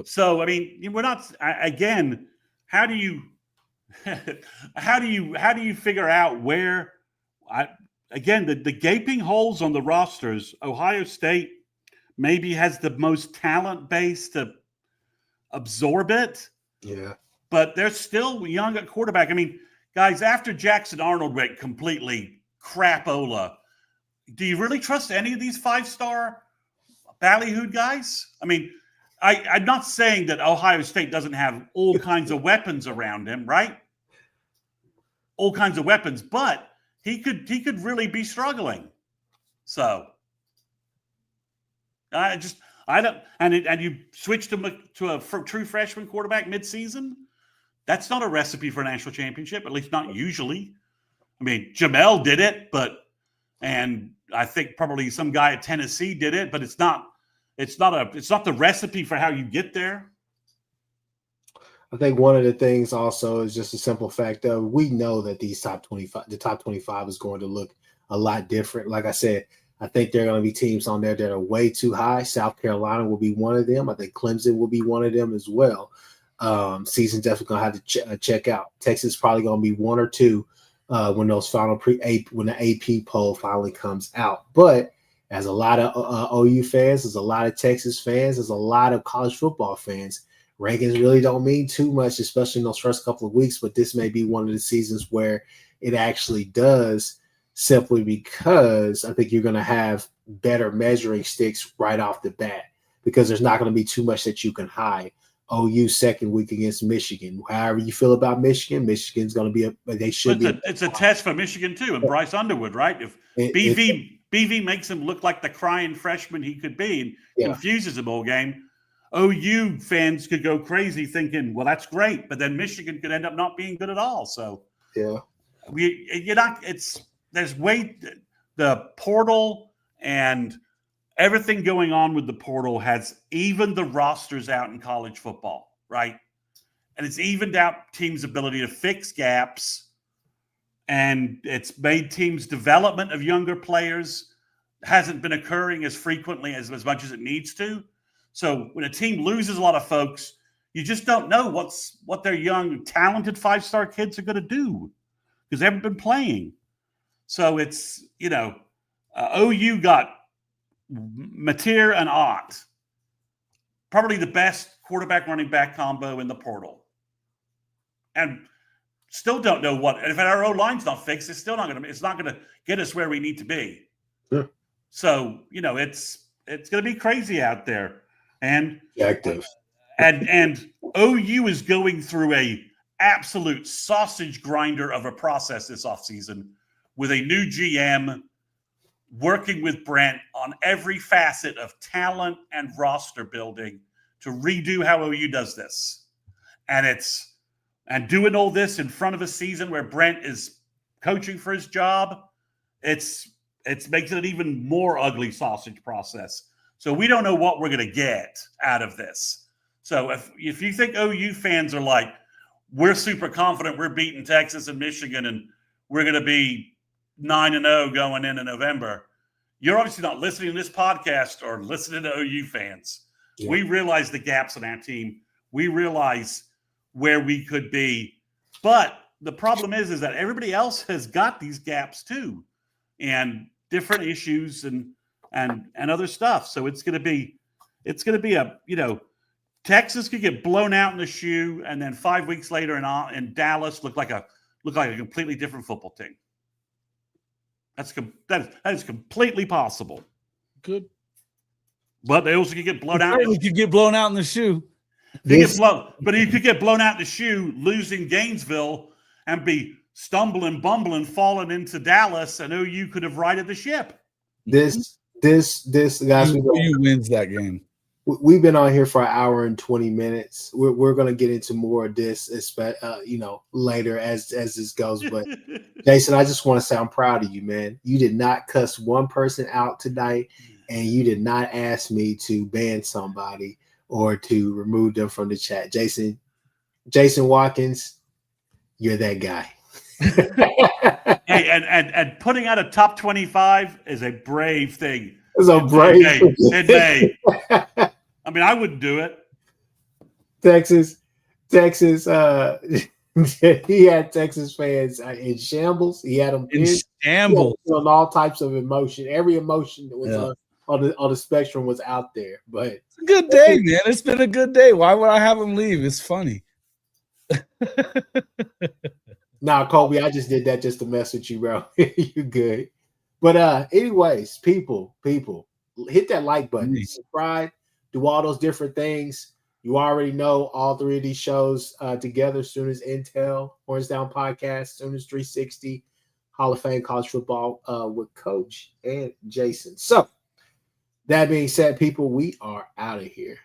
So, I mean, we're not, again, how do you figure out where, the gaping holes on the rosters, Ohio State maybe has the most talent base to absorb it. Yeah. But they're still young at quarterback. I mean, guys, after Jackson Arnold went completely crapola, do you really trust any of these 5-star ballyhooed guys? I mean, I'm not saying that Ohio State doesn't have all kinds of weapons around him, right? All kinds of weapons, but he could really be struggling. So I don't. And you switch to a true freshman quarterback midseason. That's not a recipe for a national championship, at least not usually. I mean, Jamel did it, and I think probably some guy at Tennessee did it, but it's not the recipe for how you get there. I think one of the things also is just a simple fact of we know that the top 25 is going to look a lot different. Like I said, I think there are going to be teams on there that are way too high. South Carolina will be one of them. I think Clemson will be one of them as well. Season's definitely going to have to check out. Texas is probably going to be 1 or 2 when those final when the AP poll finally comes out. But as a lot of OU fans, there's a lot of Texas fans, there's a lot of college football fans. Rankings really don't mean too much, especially in those first couple of weeks. But this may be one of the seasons where it actually does, simply because I think you're going to have better measuring sticks right off the bat because there's not going to be too much that you can hide. OU second week against Michigan. However you feel about Michigan, Michigan's going to be It's a test for Michigan too, and Bryce Underwood, right? If BV makes him look like the crying freshman he could be and confuses him all game, OU fans could go crazy thinking, well, that's great, but then Michigan could end up not being good at all. So the portal and everything going on with the portal has evened the rosters out in college football, right? And it's evened out teams' ability to fix gaps, and it's made teams' development of younger players hasn't been occurring as frequently as much as it needs to. So when a team loses a lot of folks, you just don't know what their young, talented 5-star kids are going to do because they haven't been playing. So it's, OU got Mateer and Ott, probably the best quarterback running back combo in the portal, and still don't know what. If our O line's not fixed, it's still not going to. It's not going to get us where we need to be. Sure. So it's going to be crazy out there, and active. And OU is going through a absolute sausage grinder of a process this offseason with a new GM. Working with Brent on every facet of talent and roster building to redo how OU does this. And doing all this in front of a season where Brent is coaching for his job, it's makes it an even more ugly sausage process. So we don't know what we're going to get out of this. So if you think OU fans are like, we're super confident we're beating Texas and Michigan and we're going to be 9-0 going into November, you're obviously not listening to this podcast or listening to OU fans. Yeah. We realize the gaps in our team. We realize where we could be. But the problem is that everybody else has got these gaps too and different issues. And and other stuff. So it's going to be a, Texas could get blown out in the shoe, and then 5 weeks later in Dallas look like a completely different football team. That is completely possible. Good. But they also could get blown out. You could get blown out in the shoe. But you could get blown out in the shoe, losing Gainesville, and be stumbling, bumbling, falling into Dallas, and OU could have righted the ship. This guys, OU wins that game. We've been on here for 1 hour and 20 minutes. We're going to get into more of this, later as this goes. But Jason, I just want to say I'm proud of you, man. You did not cuss one person out tonight, and you did not ask me to ban somebody or to remove them from the chat. Jason Watkins, you're that guy. Hey, and putting out a top 25 is a brave thing. It's a brave thing. In May. I mean, I wouldn't do it. Texas, he had Texas fans in shambles. He had them in shambles. On all types of emotion. Every emotion that was on the spectrum was out there. But it's a good day, man. It's been a good day. Why would I have him leave? It's funny. Nah, Colby, I just did that just to mess with you, bro. You good. But anyways, people, hit that like button, subscribe, do all those different things. You already know all 3 of these shows together: Sooners Intel, Horns Down Podcast, Sooners 360, Hall of Fame College Football with Coach and Jason. So that being said, people, we are out of here.